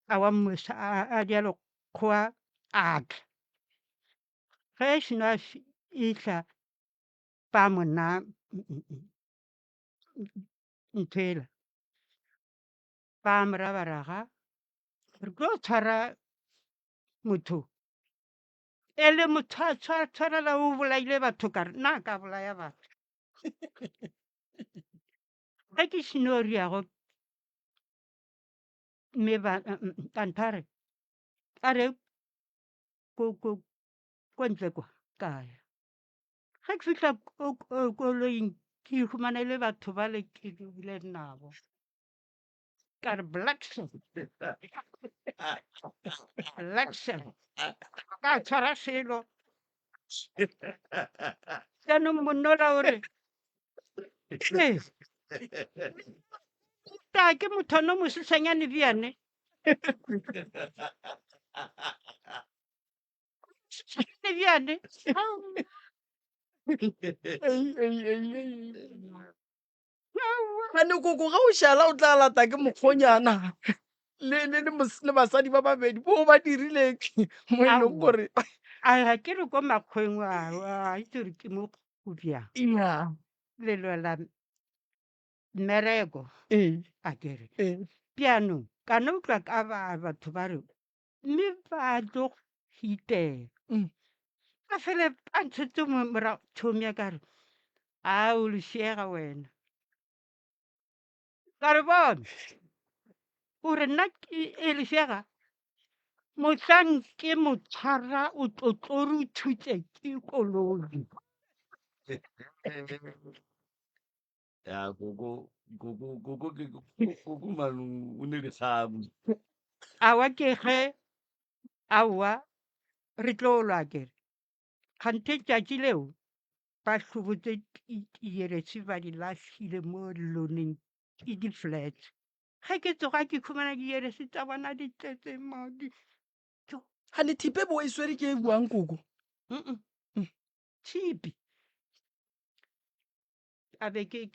awa mmusa a dialokgoa a tla ge seno a fitlha ba mona nthwela ba morabaraga re tlo tshwara motho e le motho a tshwarela o bolaile batho kare nna ka bolaya batho ge ke seno riago mme kantare a re ko ntle kwa kaya ga ke fitlha koloing ke ikhumana le batho ba le ke lebile nabo ka re blackson ka tshwara selo jaanong monnola o re ta ke motho no mosesanyane bjane sesanyane bjane gane koko ga o šala o tla lata ke mokgonyana le basadi ba babedi bo ba dirileng mo e leng gore a ke re ko makgweng a itse gore ke mo go bjang ya lelo la mmereko ee a kere ee pianong ka no utlwa ka batho ba re mme ba tlo hitela a fele a ntshetse morago thomi ya ka re a o lesiega wena ka re bona o re nna e lesiega mohlang ke mo tshwara o tlotlo re thutse ke koloi ya koko manu o ne dikgamo awa ke ge awa re tlo lwa kere kgante tšatši leo ba hlobotse dieresi ba di lahlile mo loneng ke di-flats ge ke tsoga ke khumana dieresi tsa bona di tletse madi gane thipe bo e swere ke e buang koko tshipi a be ke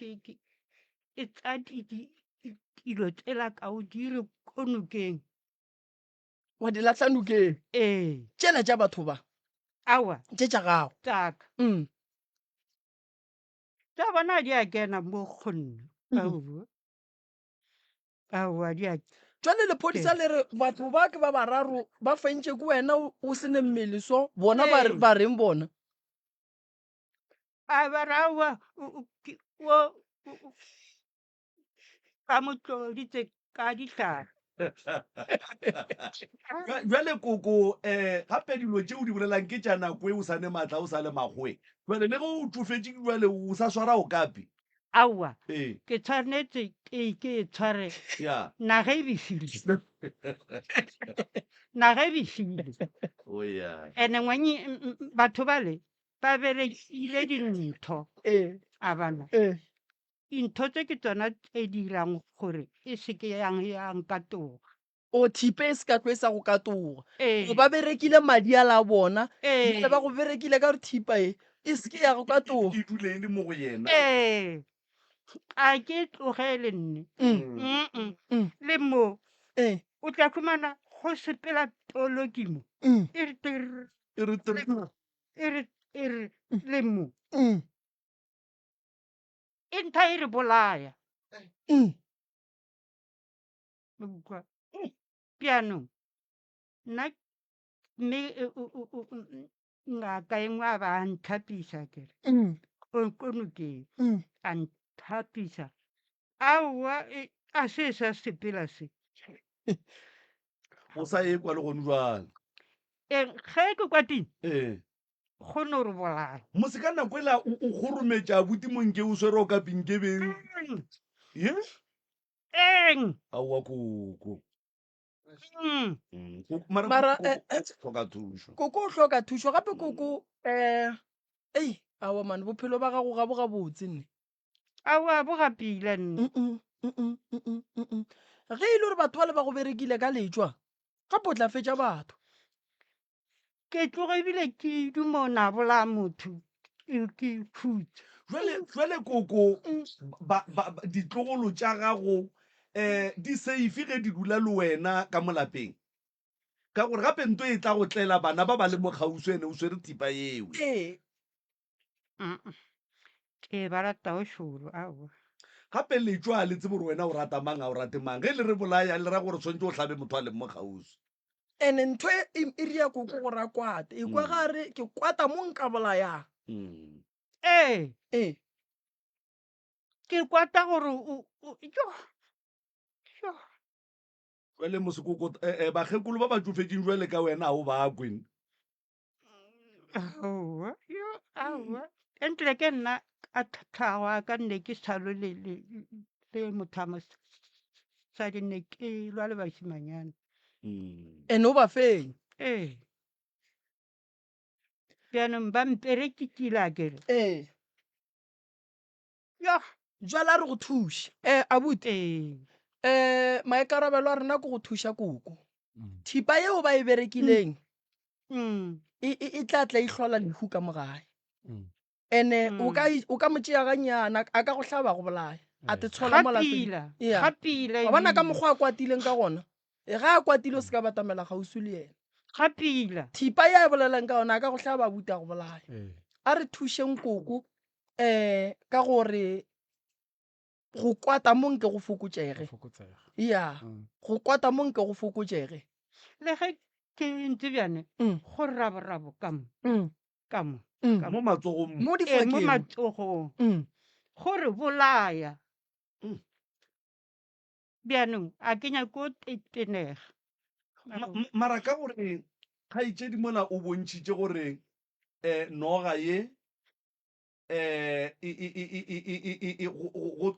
e tsa dilo tsela ka o dire ko nokeng wa di latlhanokeng ee tšela tša batho ba awa tše tša gago tsaka tsa bona di a kena mo kgonne awa di a jale lephodisa le re batho ba ke ba bararo ba fentše ke wena o sene mmele so bona ba reng bona a ba ra awa ka motloditse ka dihlare jale koko gape dilo tše o di bolelang ke tša nako e o sane maatla o sa le magwe jale le ge o tsofetse jale o sa swara o kape awa ee ke tshwanetse ke e tshware ya naga e befile naga e befile o ya ande batho bale ba berekile dintho a bana intho tse ke tsona tse dirang gore e seke yang katoga o thipe e se ka tlo e sa go katoga ee ba berekile madi a la bona le ba go berekile ka gore thipa e seke ya go katoga e dule e le mo go yena ee a ke tlogele nne le mo o tla khumana go sepela tolokimo e re tir e re e re le mo e ntha e re bolaya pianong nna mme ngaka e nngwe a ba a nthapisa kere konokeng a nthapisa aowa a se sa sepela se o sa ye kwa le gone jwale ge ke kwatile ee kgone gore bolaya mose ka nako ela o kgorometša abuti monke o swere o ka pinkebeng ye eng aowa koko Mara, tlhoka thušo koko o hloka thušo gape koko ei awa mane bophelo ba gago ga bo gabotse nne aowa bo gapile nne ge e le gore batho ba le ba go berekile ka letswa gape o tla fetša batho ke tloga ebile ke dumo nabola motho ke khutse jwale koko ditlogolo tša gago di seife ge di dula le wena ka molapeng ka gore gape nto e tla go tlela bana ba ba le mokgauso ene o swere thipa eo ke ba rata o šoro aowa gape letšwa a le tsebe gore wena o rata mang a o rate mang ge le re bolaya le ra gore tshwanetse o tlhabe motho a leng mokgauso and-e ntho e ria koko gore a kwate e kwa gare ke kwata mo nka bolayang ee ke kwata gore jwale mosekoko bagekolo ba ba tsofetseng jwale ka wena a o ba kwene Aowa, yo, aowa. Entle ke nna a tlhago a ka nne ke salo le motho a mosadi nne ke lwa le bašimanyana. and o ba feng Ee. Bjanong ba mperekekile a kere. ee Yo, jwale a re go thuše abuti ee. maikarabelo a rena ko go thuša koko thipa yeo ba e berekileng e tla tla ihlola lehu ka mogae ene o ka mo tšea ganyana a ka go hlaba go bolaya a te tshola mo lapeng Gapila wa bona ka mokgwa a kwatileng ka gona ga a kwatile o se ka batamela gausi le yena gapila. thipa ya e bolelang ka yona a ka go hlaba abuti a go bolaya a re thušeng koko ka gore go kwata mo nke go fokotšege ya go kwata mo nke go fokotšege Le ge ke ntse bjane go raborabo kamo mo matsogong mo mo difakeng matsogong gore bolaya bjanong a ke nyako o tetenega. mara ka gore kgaitsedi mola o bontšhitše gore noga ye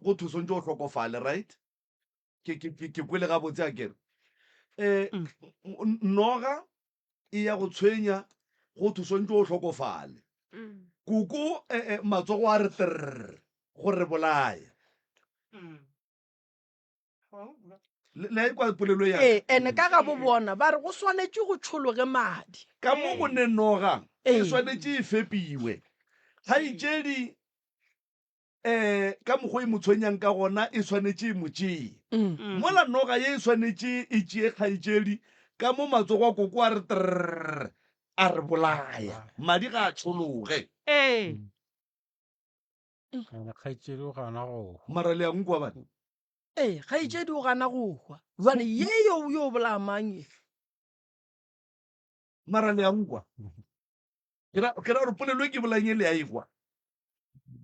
go thusontse o hlokofale right ke kwele gabotse a kere noga e ya go tshwenya go thusontse o hlokofale koko matsogo a re trrr gore bolaya le a kwa polelo ya ene ka ga bo bona ba re go swanetše go tšhologe madi ka mo go ne noga e swanetše e fepiwe kgaitsedi ka mokgwa e mo tshwenyang ka gona e swanetše e mo tšee mola noga ye e swanetše e tšee kgaitsedi ka mo matsogo a koko a re trrr a re bolaya madi ga a tšhologe kgaitsedi o gana go mara le yang kwa bana ga itšedi o gana go hwa jale ye yo bolaya mang e mara le yang kwa ke ra gore polelo ke bolanye le ya ekwa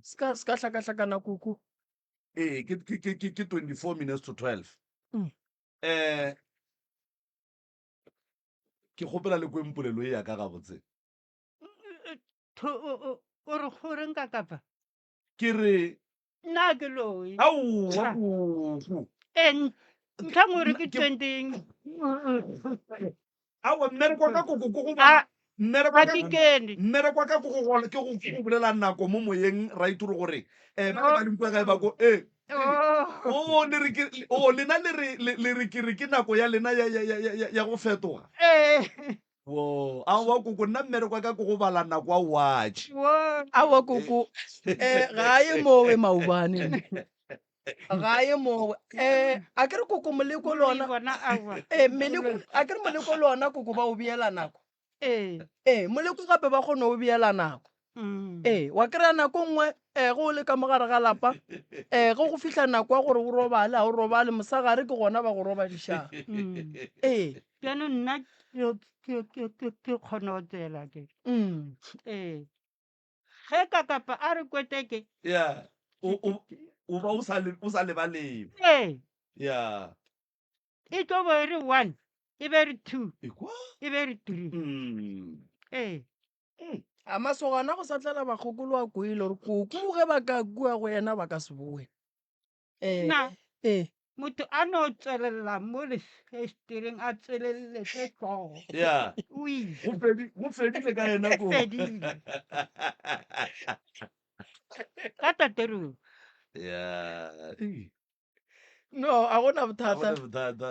se ka hlakahlakana koko ke 24 minutes to 12 ke kgopela le kweng polelo e ya ka gabotse o re goreng ka kapa ke re nna ke loe aowa ntlhang gore ke twenteng awa mmerekwa ka koko ko go ga mmerekwa ke kene ka koko ke go bolela nako mo moyeng right gore ba ba linkwa ga ba go lena le re ke nako ya lena ya go fetoga aowa koko nna mmerekwa ka go bala nako a watch awa koko ga ye mowe maobane ga ye mowe a kere koko moleko le ona a kere moleko le ona koko ba o beela nako moleko gape ba kgone o beela nako wa kry-a nako nngwe go o le ka mogare ga lapa go go fitlha nako ya gore o robale ga o robale mosagare ke gona ba go robadišang bjanong nna ke kgone go tsela ke ge ka kapa a re kweteke ya o ba o sa lebaleng ya e tlo bo e re 1 e be re 2 ekwa e be re 3 a masogana go sa tlela bakgokolo a koile gore koko ge ba ka kua go yena ba ka se boe na motho a no tswelela mo lefestereng a tsweleletse tlogo ya o ile go fedile ka yena ko fedile ka taterong ya no a gona bothata bothata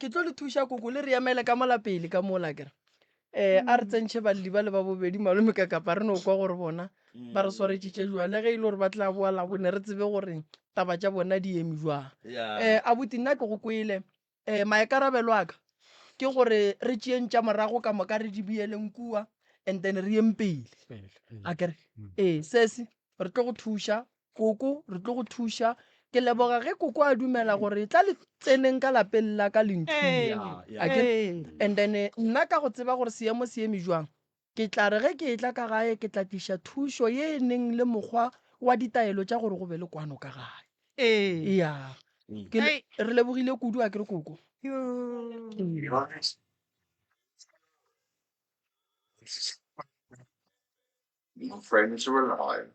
ke tlo le thuša koko le re emele ka molapele ka mola kere a re tsentšhe balli ba le ba bobedi malome ka kapa re no kwa gore bona ba re swaretšitše jwa le ge e le gore ba tla boa labone re tsebe gore taba tša bona di eme jwang abuti nna ke go kwele maikarabelo aka ke gore re tšeeng tša morago ka moka re di beeleng kua and then re yeng pele a kere sese re tlo go thuša koko re tlo go thuša ke leboga ge koko a dumela gore tla le tseneng ka lapeng la ka lenthuya and then nna ka go tseba gore seemo se eme jwang ke tla re ge ke tla ka gae ke tla tliša thušo ye neng le mokgwa wa ditaelo tša gore go be le kwano ka gae Hey. re lebogile kudu a ke re koko My friends are alive.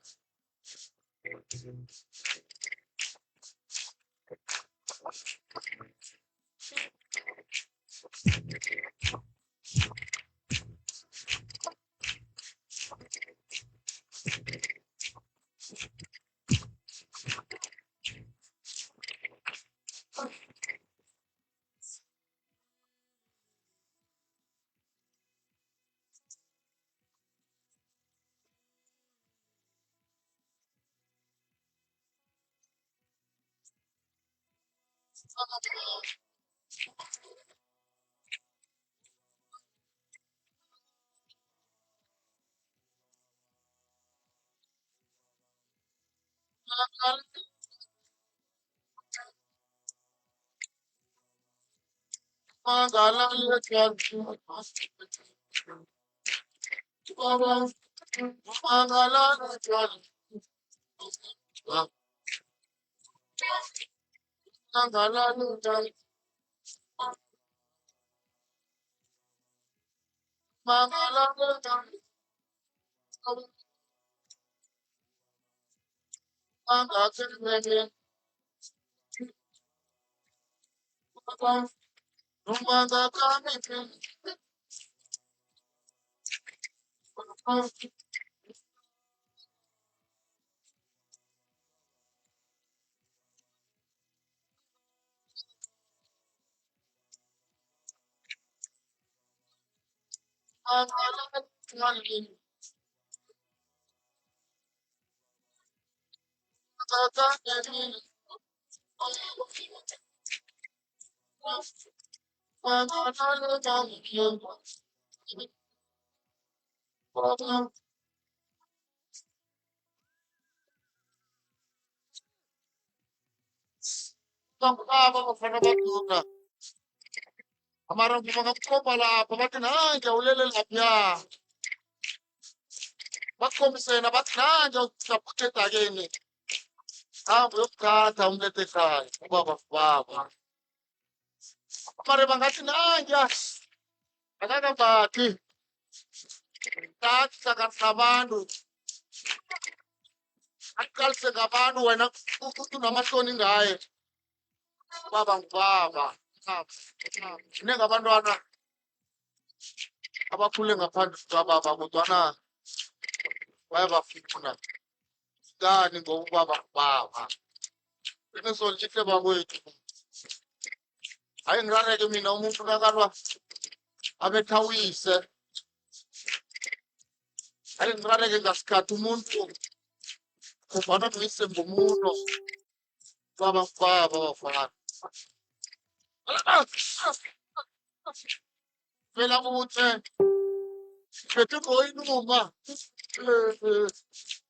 Amara mga kopala pabatinanga ulele lapya bakomisena batinanga utapuketa geni ambo yokata umlete kai baba amare bangatinanga akaka bati tatsa kasabantu akalse ngabantu wena unamasoni ngaye baba nengabantwana abakhule ngaphandle kwababa kodwana bayabafuna kani ngokuba baba ineso lihle bakwethu hayi ngirareke mina umuntu nakalwa abethawise hayi ngirareke ngasikhathi umuntu kufana nguyise ngomuno baba bafana phela ukuthi phethe ngoyinuma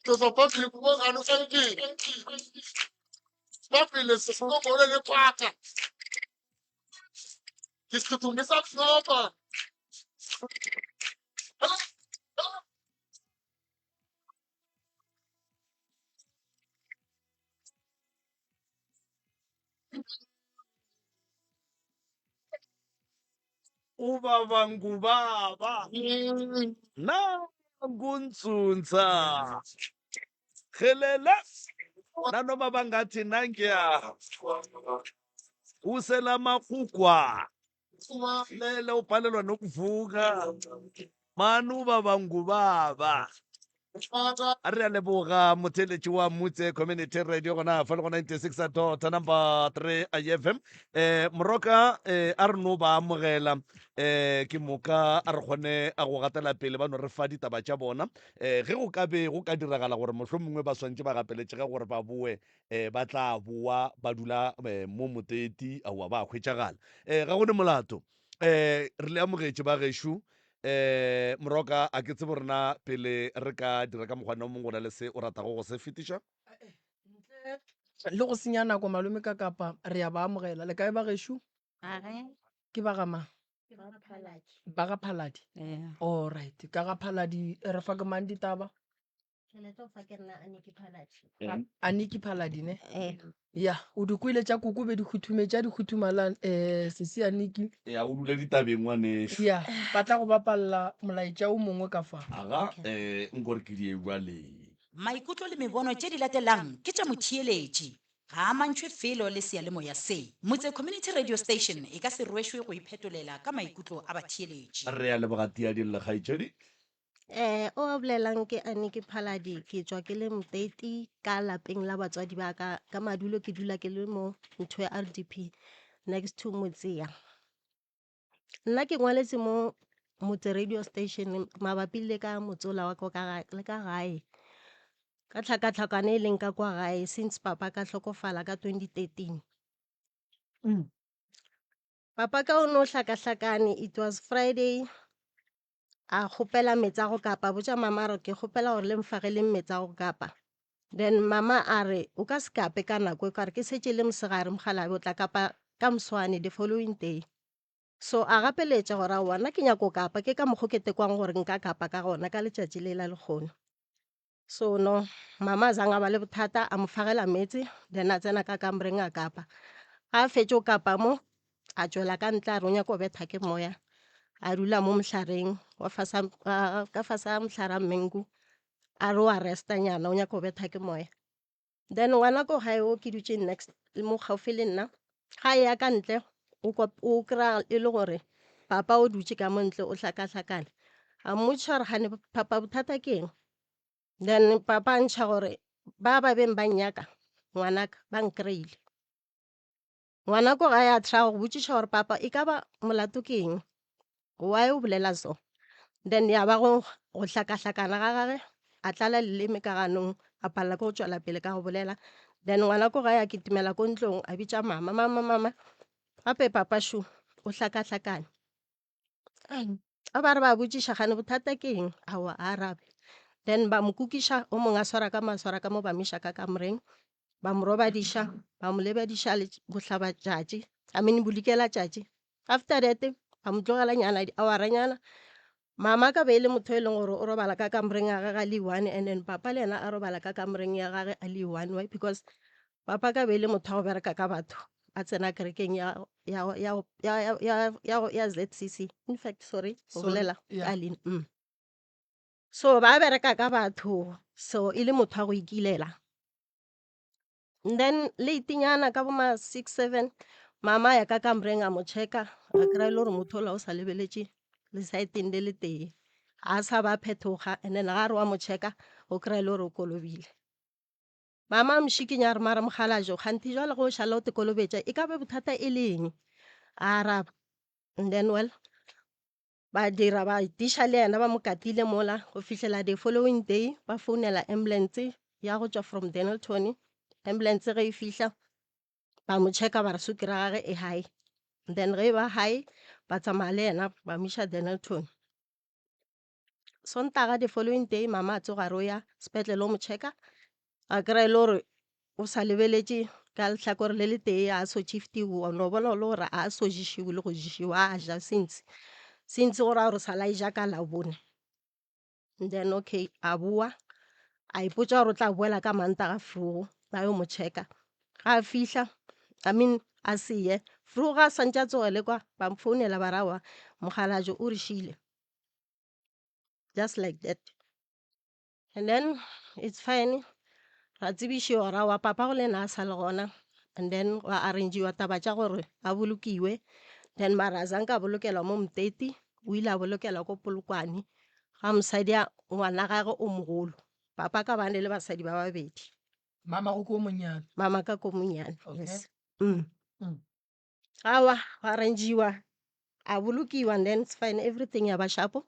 tozophathile kubongani usayikile babile sesikomole lekwakha ngisithuthumisa kusoba ubaba ngubaba nangunzunza helela nanoma bangathi nangiya uselamakugwa lele ubhalelwa nokuvuka mani ubaba ngubaba a re a leboga motheletši wa motse community radio gona fa le go 96 dota number 3 ifm moroka a re no ba amogela ke moka a re kgone a go gatela pele ba no re fa ditaba tša bona ge go ka be go ka diragala gore mohlho mongwe ba swantse ba gapeletšega gore ba boe ba tla boa ba dula mo moteti aowa ba hwetšagala ga go ne molato re le amogetše ba gešo moroka a ke tsebo rena pele re ka dira ka mokgwana o mongwe go na le se o ratago go se fetiša le go senya nako malome ka kapa re ya ba amogela le kae ba gešo ke ba gama ba ga phaladi allright ka ga phaladi re fa ke mang ditaba Aniki Paladine ya o di kwele tša koko be di khuthumetša di khuthumalang sese Aniki ya o dule ditabeng ngwaneso ya ba tla go bapalela molaetša o mongwe ka fa aga nkore ke die jwale maikutlo le mebono tše di latelang ke tša motheeletši ga a mantšhwe felo le sealemoya se motse community radio station e ka se rwešwe go iphetolela ka maikutlo a batheeletši re ya lebogati ya dillegaišedi o a bolelang ke Aniki Phaladi ke tswa ke le moteti ka lapeng la batswadi ba ka madulo ke dula ke le mo ntho ya RDP next to Motsea. Nna ke ngwaletse mo Motse radio station mabapi le ka motsola wa ka le ka gae ka tlhakatlhakane e leng ka kwa gae since papa ka hlokofala ka 2013. Papa ka o no hlakahlakane it was Friday a kgopela metsi a go kapa botša mama re ke kgopela gore le mfagele metsi a go kapa then mama a re o ka se kape ka nako e kare ke setse le mosegare mogalabe o tla kapa ka moswane the following day so a gapeletša gore a wana ke nyako kapa ke ka mokgo ke tekwang gore nka kapa ka gona ka letšatši le la lekgono so no mama a zang a ba le bothata a mo fagela metsi then a tsena ka kamoreng a kapa ga a fetše o kapa mo a tšwela ka ntle a re o nyako betha ke moya a dula mo mohlareng ka fasa mohlara mmengu a re o a restanyana o nyaka go betha ke moya then ngwana ko gae o ke dutse next mo gaufi le nna ga e ya ka ntle o kry-a e le gore papa o dutse ka mo ntle o hlakahlakane a mmotšiša gore gane papa bothata ke eng then papa a ntšha gore ba beng ba nnyaka ngwanaka ba nkry-ile ngwana ko ga ya try go botšiša gore papa e ka ba molato ke eng why o bolela so then ya ba go hlakahlakana ga gage a tlala leleme ka ganong a palela ko go tšwela pele ka go bolela then ngwana ko ga ya kitimela ko ntlong a bitša mama gape papa shu o hlakahlakane a ba re ba botšiša gane bothata ke eng awa a arabe then ba mo kukiša o mongwe a swara ka mo ba miša ka kamoreng ba mo robadiša ba mo lebadiša bohlaba tšatši bolokela tšatši after that ba mo tlogela nyana di-houranyana mama ka be e le motho e leng gore o robala ka kamoreng ya gage a le one and then papa le yena a robala ka kamoreng ya gage a le one why because papa ka be e le motho wa go bereka ka batho a tsena kerekeng ya ZCC in fact sorry o bolela Alin so ba bereka ka batho so e le motho wa go ikilela then leitinyana ka boma 6-7 mama ya ka kamoreng a mo checka a kry-a le gore motho ola o sa lebeletše le saeteng le le tee a sa ba phetoga and then ga re wa mo checka o kry-a le gore o kolobile mama a mošikinya re mara mogalajo kganti jwale go šala o te kolobetša e ka be bothata e leng a araba and then well ba dira ba diša le yena ba mo katile mola go fihlela the following day ba founela ambulance ya go tšwa from Dennilton ambulance ge e fihla ba mo checka ba re sukiri gage e high then ge e ba high ba tsamaya le yena ba miša Dennilton Sontaga the following day mama a tsoga re o ya sepetlele o mo checka a kry-a le gore o sa lebeletše ka lehlakore le le tee a so shiftiwa no bona le gore a so jišiwe le go jišiwa a ja since gore a re sa la ija ka labone then okay a boa a ipotša gore o tla boela ka Mantaga Frigo ba yo mo checka ga a fihla a seye Frigo ga a swantše a tsogele kwa ba mfounela ba rawa mogalajo o re šile just like that and then it's fine ra tsebišiwa ra wa papa go le ena a sa le gona and then wa arrangiwa taba tša gore a bolokiwe then mara a zanka a bolokelwa mo Mteti o ile a bolokelwa ko Polokwane ga mosadi a ngwana gage o mogolo papa ka bane le basadi ba babedi mama go ko monyane mama ka ko monyane Okay. yes gawa go arrangiwa a bolokiwa and then it's fine everything ya ba shapo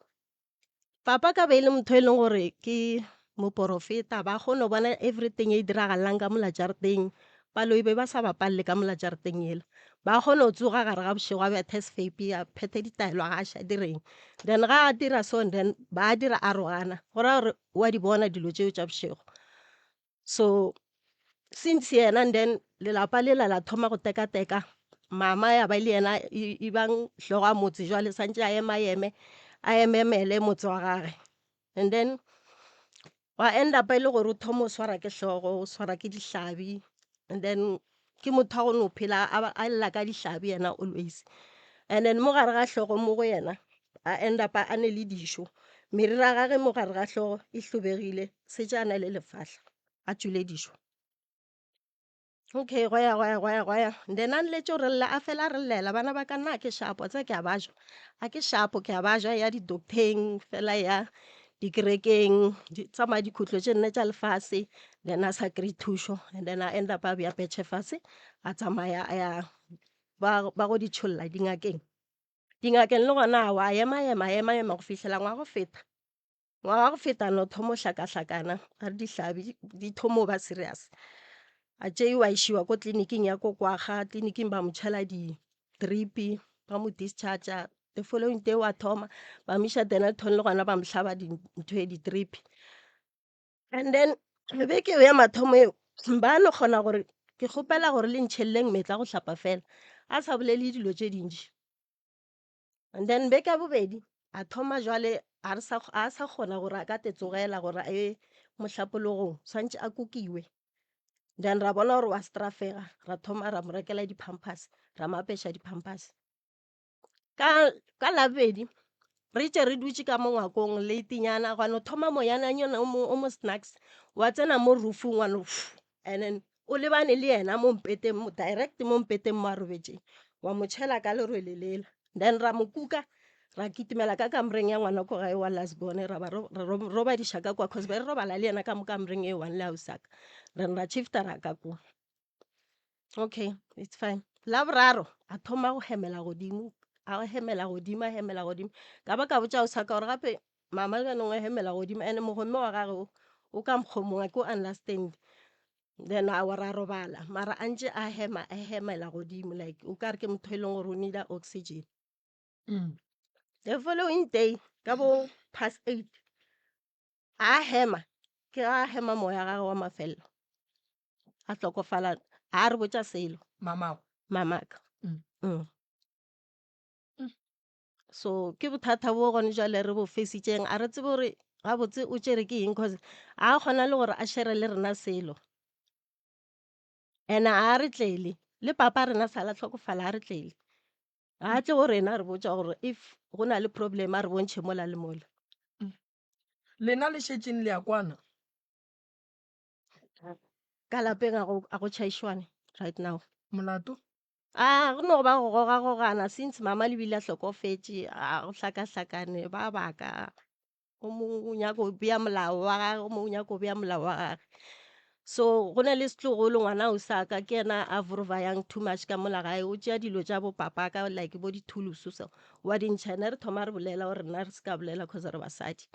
papa ka be e le motho e leng gore ke moporofeta ba kgone go bona everything e diragalang ka mola jarateng paloi be ba sa bapalle ka mola jarateng ela ba kgone go tsoga gare ga bošego a bethe sefepi a phethe ditaelo ga a ša direng then ga a dira so then ba dira a rogana gora gore wa di bona dilo tšeo tša bošego so since yena and then lelapa lela la thoma go teka-teka mama ya ba le yena e bang hlogo a motse jwale santse a ememele motse wa gage and then wa end up e le gore o thoma o swara ke tlhogo o swara ke dihlabi and then ke motho a go no phela a lla ka dihlabi yena always and then mo gare ga tlhogo mo go yena a end up a ne le dišo meriri a gage mo gare ga tlhogo e tlhobegile setse a na le lefatlha a tswile dišo okay goya then a nletse gore lle a fela re llela bana ba ka nna a ke shapo tse ke a bajwa a ke shapo ke a bajwa ya di-docteng fela ya dikerekeng tsamaya dikhutlo tše nne tša lefase then a sa kry thušo and then a end up a bea petšhe fase a tsamaya a ya ba go di tšholola dingakeng le gona wa ema go fitlhela ngwa go feta no thomo hlakahlakana a re dihlabi di thomo ba serious a tšeiwa išiwa ko tleliniking ya ko kwaga tleliniking ba mo tšhela di-dripi ba mo discharger the following day wa thoma ba miša denelton le gona ba mo hlaba ntho e di-dripi and then beke ya mathomo eo ba no kgona gore ke kgopela gore le ntšheleleng metla go hlapa fela a sa bolele dilo tše dintši and then beke ya bobedi a thoma jwale a sa kgona gore a ka tetsogela gore a ye mohlapologong swantše a kukiwe then ra bona gore wa strafega ra thoma ra mo rekela di-pampers ra mapeša di-pampers ka labedi re itse re dutse ka mo ngwakong leitinyana gwane thoma moyananyana o mo snacks wa tsena mo roofing wane and then o lebane le yena mo mpeteng direct mo mpeteng mo a robetseng wa mo tšhela ka lerwele lela then ra mo kuka ra kitimela ka kamoreng ya ngwana ko gae wa lasbone ra roba dišaka kwa cause be re robala le yena ka mo kamoreng e one le ausaka ra chifta ra ka kua okay it's fine la boraro a thoma go hemela godimo ka ba ka botša ausaka gore gape mama le banong a hemela godimo and mogome wa gage o ka mokgomongwa ke o understand then a ra robala mara a ntše a hemela godimo like o ka re ke motho e leng gore o need oxygen the following day ka bo past 8 a hema ke a hema moya gage wa mafelelo a tlokofala a re botša selo mamaka so ke bothata bo gone jale re bo facetseng a re tsebe gore gabotse o tšere ke eng cause a kgona le gore a shere le rena selo and a re tlele le papa rena sala tlhokofala a re tlele a tle go rena re botša gore if go na le problem a re bontšhe mola le mola lena le šetšeng le ya kwana ka lapeng a go tšhaišwane right now molato go no ba go gogagogana since mama le bile a hlokofetše a go hlakahlakane ba baka o mongwe o nyaka o bea molao wa gage o mongwe o nyaka o bea molao wa gage so go na le setlogolo ngwana o saka ke yena a vorvayang too much ka mola gae o tšea dilo tša bo papa ka like bo dithulusu so wa dintšhane re thoma re bolela gore rena re se ka bolela cause re basadi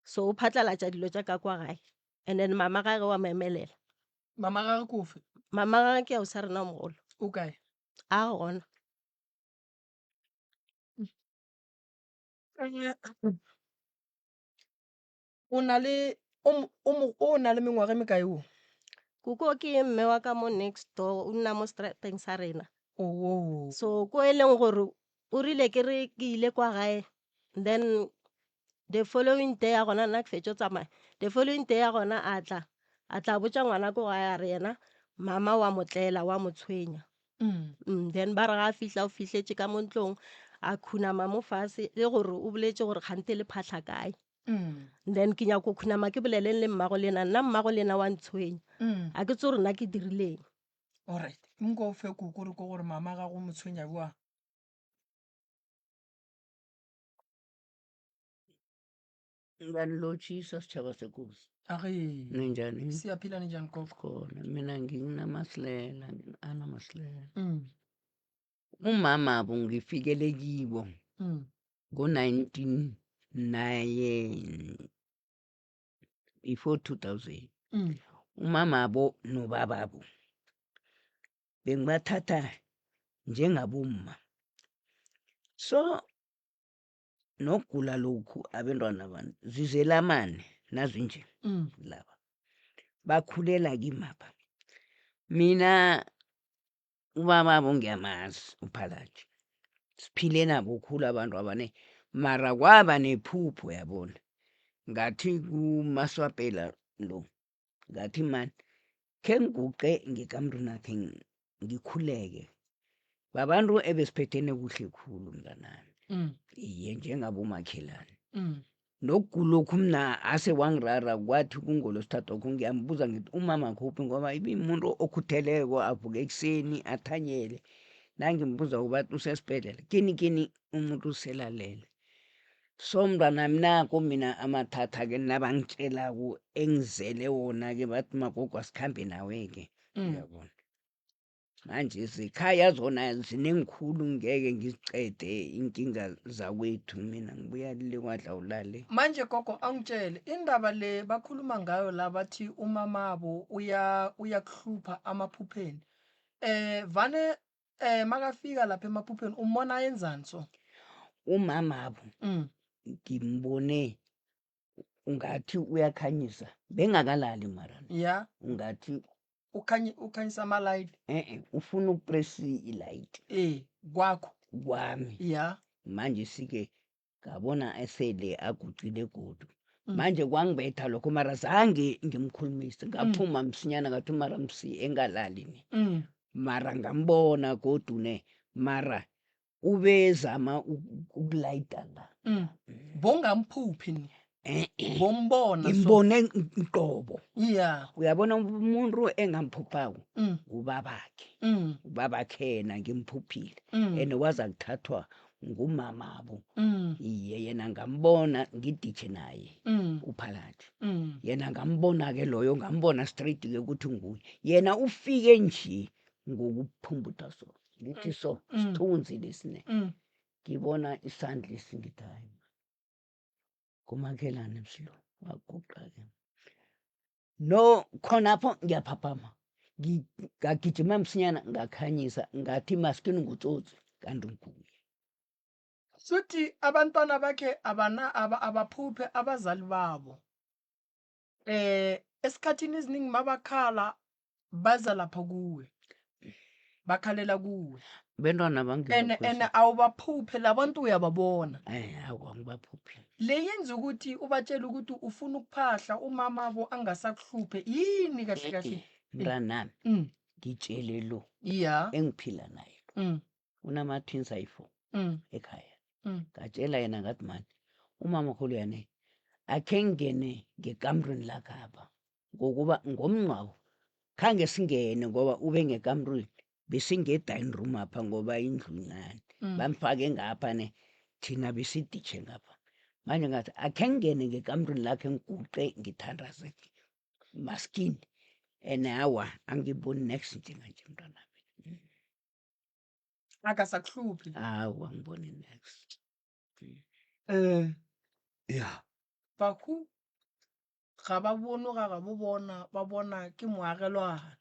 so o phatlalatša dilo tša ka kwa gae and then mama gage wa maemelela mama gage kofe mama gage ke ao sa rena mogolo o kae a gona o na le mengwaga e mekae o koko ke mme wa ka mo next door o nna mo strateng sa rena oh so ko e leng gore o rile ke re ke ile kwa gae then the following day ya gona nna ke fetša o tsamaya the following day ya gona a tla botša ngwana ko gae a re yena mama wa motlela wa mo tshwenya then ba re ga a fihla o fihletse ka mo ntlong a khunama mo fase le gore o boletše gore kgante le phatlha kae then ke nyako khunama ke boleleng le mmago lena nna mmago lena wa ntshwenya a ke tse gore nna ke dirileng alright nko fe kokore ko gore mama ga go motshwenya bua ngibalotshisa sitshaba sekosi age ninjani siyaphila ninjani koko khona mina nginamasilela anamasilela umama abo ngifikele kibo ngo-1999 before 2000 umama abo nobababo bengibathatha njengabomma so nokugula lokhu abantwana abantu zizelamane nazinje laba bakhulela kimapha mina ubababo ngiyamazi uphakathi siphile nabo khulu abantu abane mara kwaba nephupho yabona ngathi kumaswapela lo ngathi man khe ngiguqe ngekamrunakhe ngikhuleke babantu ebesiphethene kuhle khulu mntanami iye njengabomakhelane nokugulokhu mna ase wangirara kwathi kungolosithathokho ngiyambuza ngithi umama khuphi ngoba ibimuntu okhutheleko avuke ekuseni athanyele nangimbuza ubathi usesibhedlela kini umuntu uselalele so mntanami nako mina amathatha-ke nabangitshelako engizele wona-ke bathi magogo asikhambe nawe-ke uyabona manje zikhaya zona zinengikhulu ngeke ngizicede inkinga zakwethu mina ngibuya le kwadla ulale manje gogo angitshele indaba le bakhuluma ngayo la bathi umamabo uyakuhlupha amaphupheni vane makafika lapha emaphupheni umbona yenzani so umamabo ngimbone ungathi uyakhanyisa bengakalali mara ya ungathi ukhanyisa ama-light ufuna ukupresi i-light kwakho kwami ya manje sike ngabona esele agucile godu manje kwangibetha lokho mara zange ngimkhulumise ngaphuma msinyana ngathi mara msi engalali ni mara ngambona godu ne mara ubezama ukulayita la bongamphuphi ni bombona ngimbone qobo ya uyabona umuntu engamphuphako ubabakhe yena ngimphuphile and waza kuthathwa ngumamabo iye yena ngambona ngidithe naye uphalathi yena ngambona-ke loyo ngambona straight-ke ukuthi nguye yena ufike nje ngokuphumbutha so ngithi so sithunzi lesine ngibona isandla esingithayo kumakhelane msilo waguqa-ke no khonapho ngiyaphaphama ngagijima msinyana ngakhanyisa ngathi maskini ngutsotsi kanti nguye suthi abantwana bakhe abaphuphe abazali babo esikhathini esiningi mabakhala baza lapha kuwe bakhalela kuwe bentwana and awubaphuphe labantu uyababona awangibaphuphi le yenza ukuthi ubatshele ukuthi ufuna ukuphahla umamabo angasakuhluphe yini kahle kahle mntanami ngitshele lo engiphila naye unama-twins ayi-4 ekhaya ngatshela yena ngathi mani umama khulu yane akhe ngene ngekamrweni lakhapha ngokuba ngomnqawo khange singene ngoba ube ngekamrweni besinge-dining room apha ngoba indlu incane bamfake ngapha ne thina besiditshe ngapha manje ngathi akhe ngene ngekamrweni lakhe ngiguqe ngithandaze maskini and awa angiboni next njenganje mntwanami akasakuhluphi awa ngiboni next ya bakhu ga ba bone ga bo bona ba bona ke moagelwana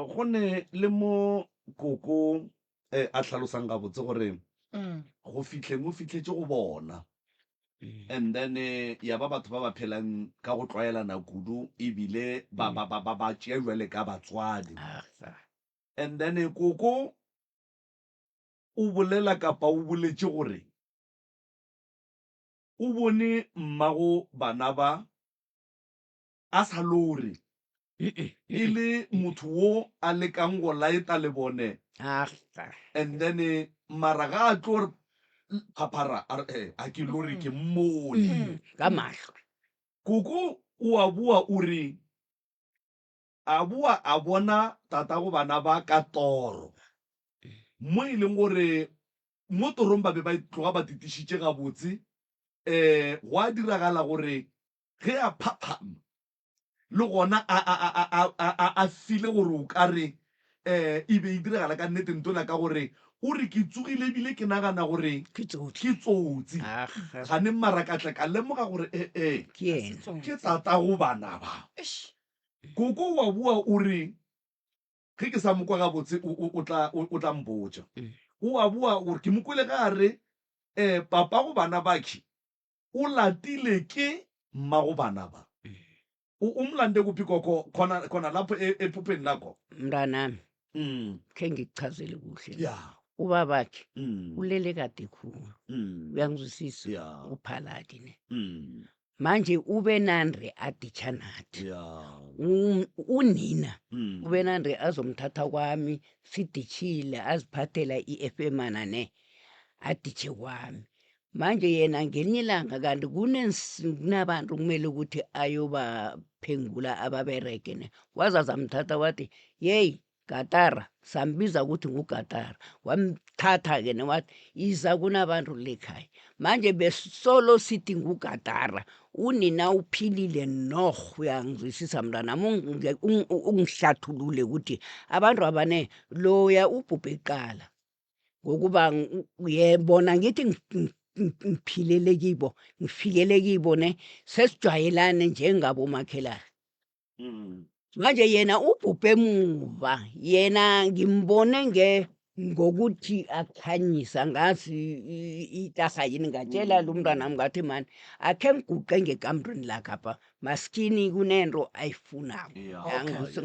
go ne le mo koko a tlhalosang ga botse gore go fitlheng o fitlhetse go bona and then ya ba batho ba ba phelang ka go tlwaelana kudu ebile ba tšea jwale ka batswadi and then koko o bolela kapa o boletse gore o bone mmago bana ba a sa lore e le motho wo a lekang go laeta le bone and then mara ga a tlo phaphara a ke lore ke mmone ka mahlo koko o a bua ore a bua a bona tatago bana ba ka toro mo e leng gore mo torong ba be ba tloga ba titišitše gabotse go a diragala gore ge a phaphama le gona a file gore o ka re e be e diragala ka nnete ntola ka gore o re ke tsogile ebile ke nagana gore ke tsotsi gane mmarakatle ka lemoga gore ke tatago bana ba koko wa bua o re ge ke sa mokwa gabotse o tla mpotsa o a bua gore ke mokwele gare papa go bana bakhe o latile ke mmago bana ba umlande kuphi koko khona lapho ephupheni lakho mntanami khe ngikuchazele kuhle ubabakhe Mm. ulele kade khulu Mm. uyangizwisisa Yeah. uphaladi ne Mm. manje ube nandre aditshanathi Yeah. unina Mm. ube nandre azomthatha kwami siditshile aziphathela i-FM ne aditshe kwami manje yena ngelinye ilanga kanti kunabantu kumele ukuthi ayobaphengula ababereke ne wazazamthatha wathi yeyi Gatara sambiza ukuthi nguGatara wamthatha-ke newathi iza kunabantu lekhaya manje besolo sithi nguGatara unina uphilile noh uyangizwisisa mntanami ungihlathulule ukuthi abantu abane loya ubhubhe eqala ngokuba yebona ngithi ngiphilele kibo ngifikele kibo ne sesijwayelane njengabomakhelwane manje yena ubhubhe emuva yena ngimbone ngokuthi akhanyisa ngazi itarha yini ngatshela lo mntwanami ngathi mani akhe ngiguqe ngekamrini lakhapha maskini kunento ayifunako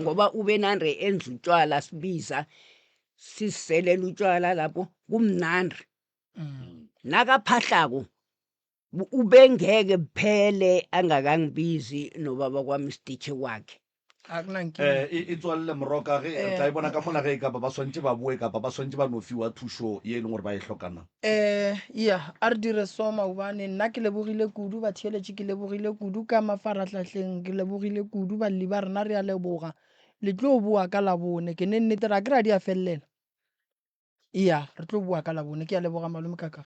ngoba ube nandre enza utshwala sibiza siselela utshwala lapho kumnandi nakaphahlako ubengeke phele angakangibizi nobaba kwami siditshe kwakhe itswalle moroka ge tla e bona ka mola ge kapa ba swantse ba bue kapa ba swantse ba no fiwa thuso ye e leng gore ba e tlhokana ya a re dire soma obane nna ke lebogile kudu batheeletše ke lebogile kudu ka mafaratlhatlheng ke lebogile kudu balli ba rena re a leboga le tlo boa ka labone ke ne nnete ra ke ra di a felelela iya re tlo boa ka labone ke a leboga malome kaka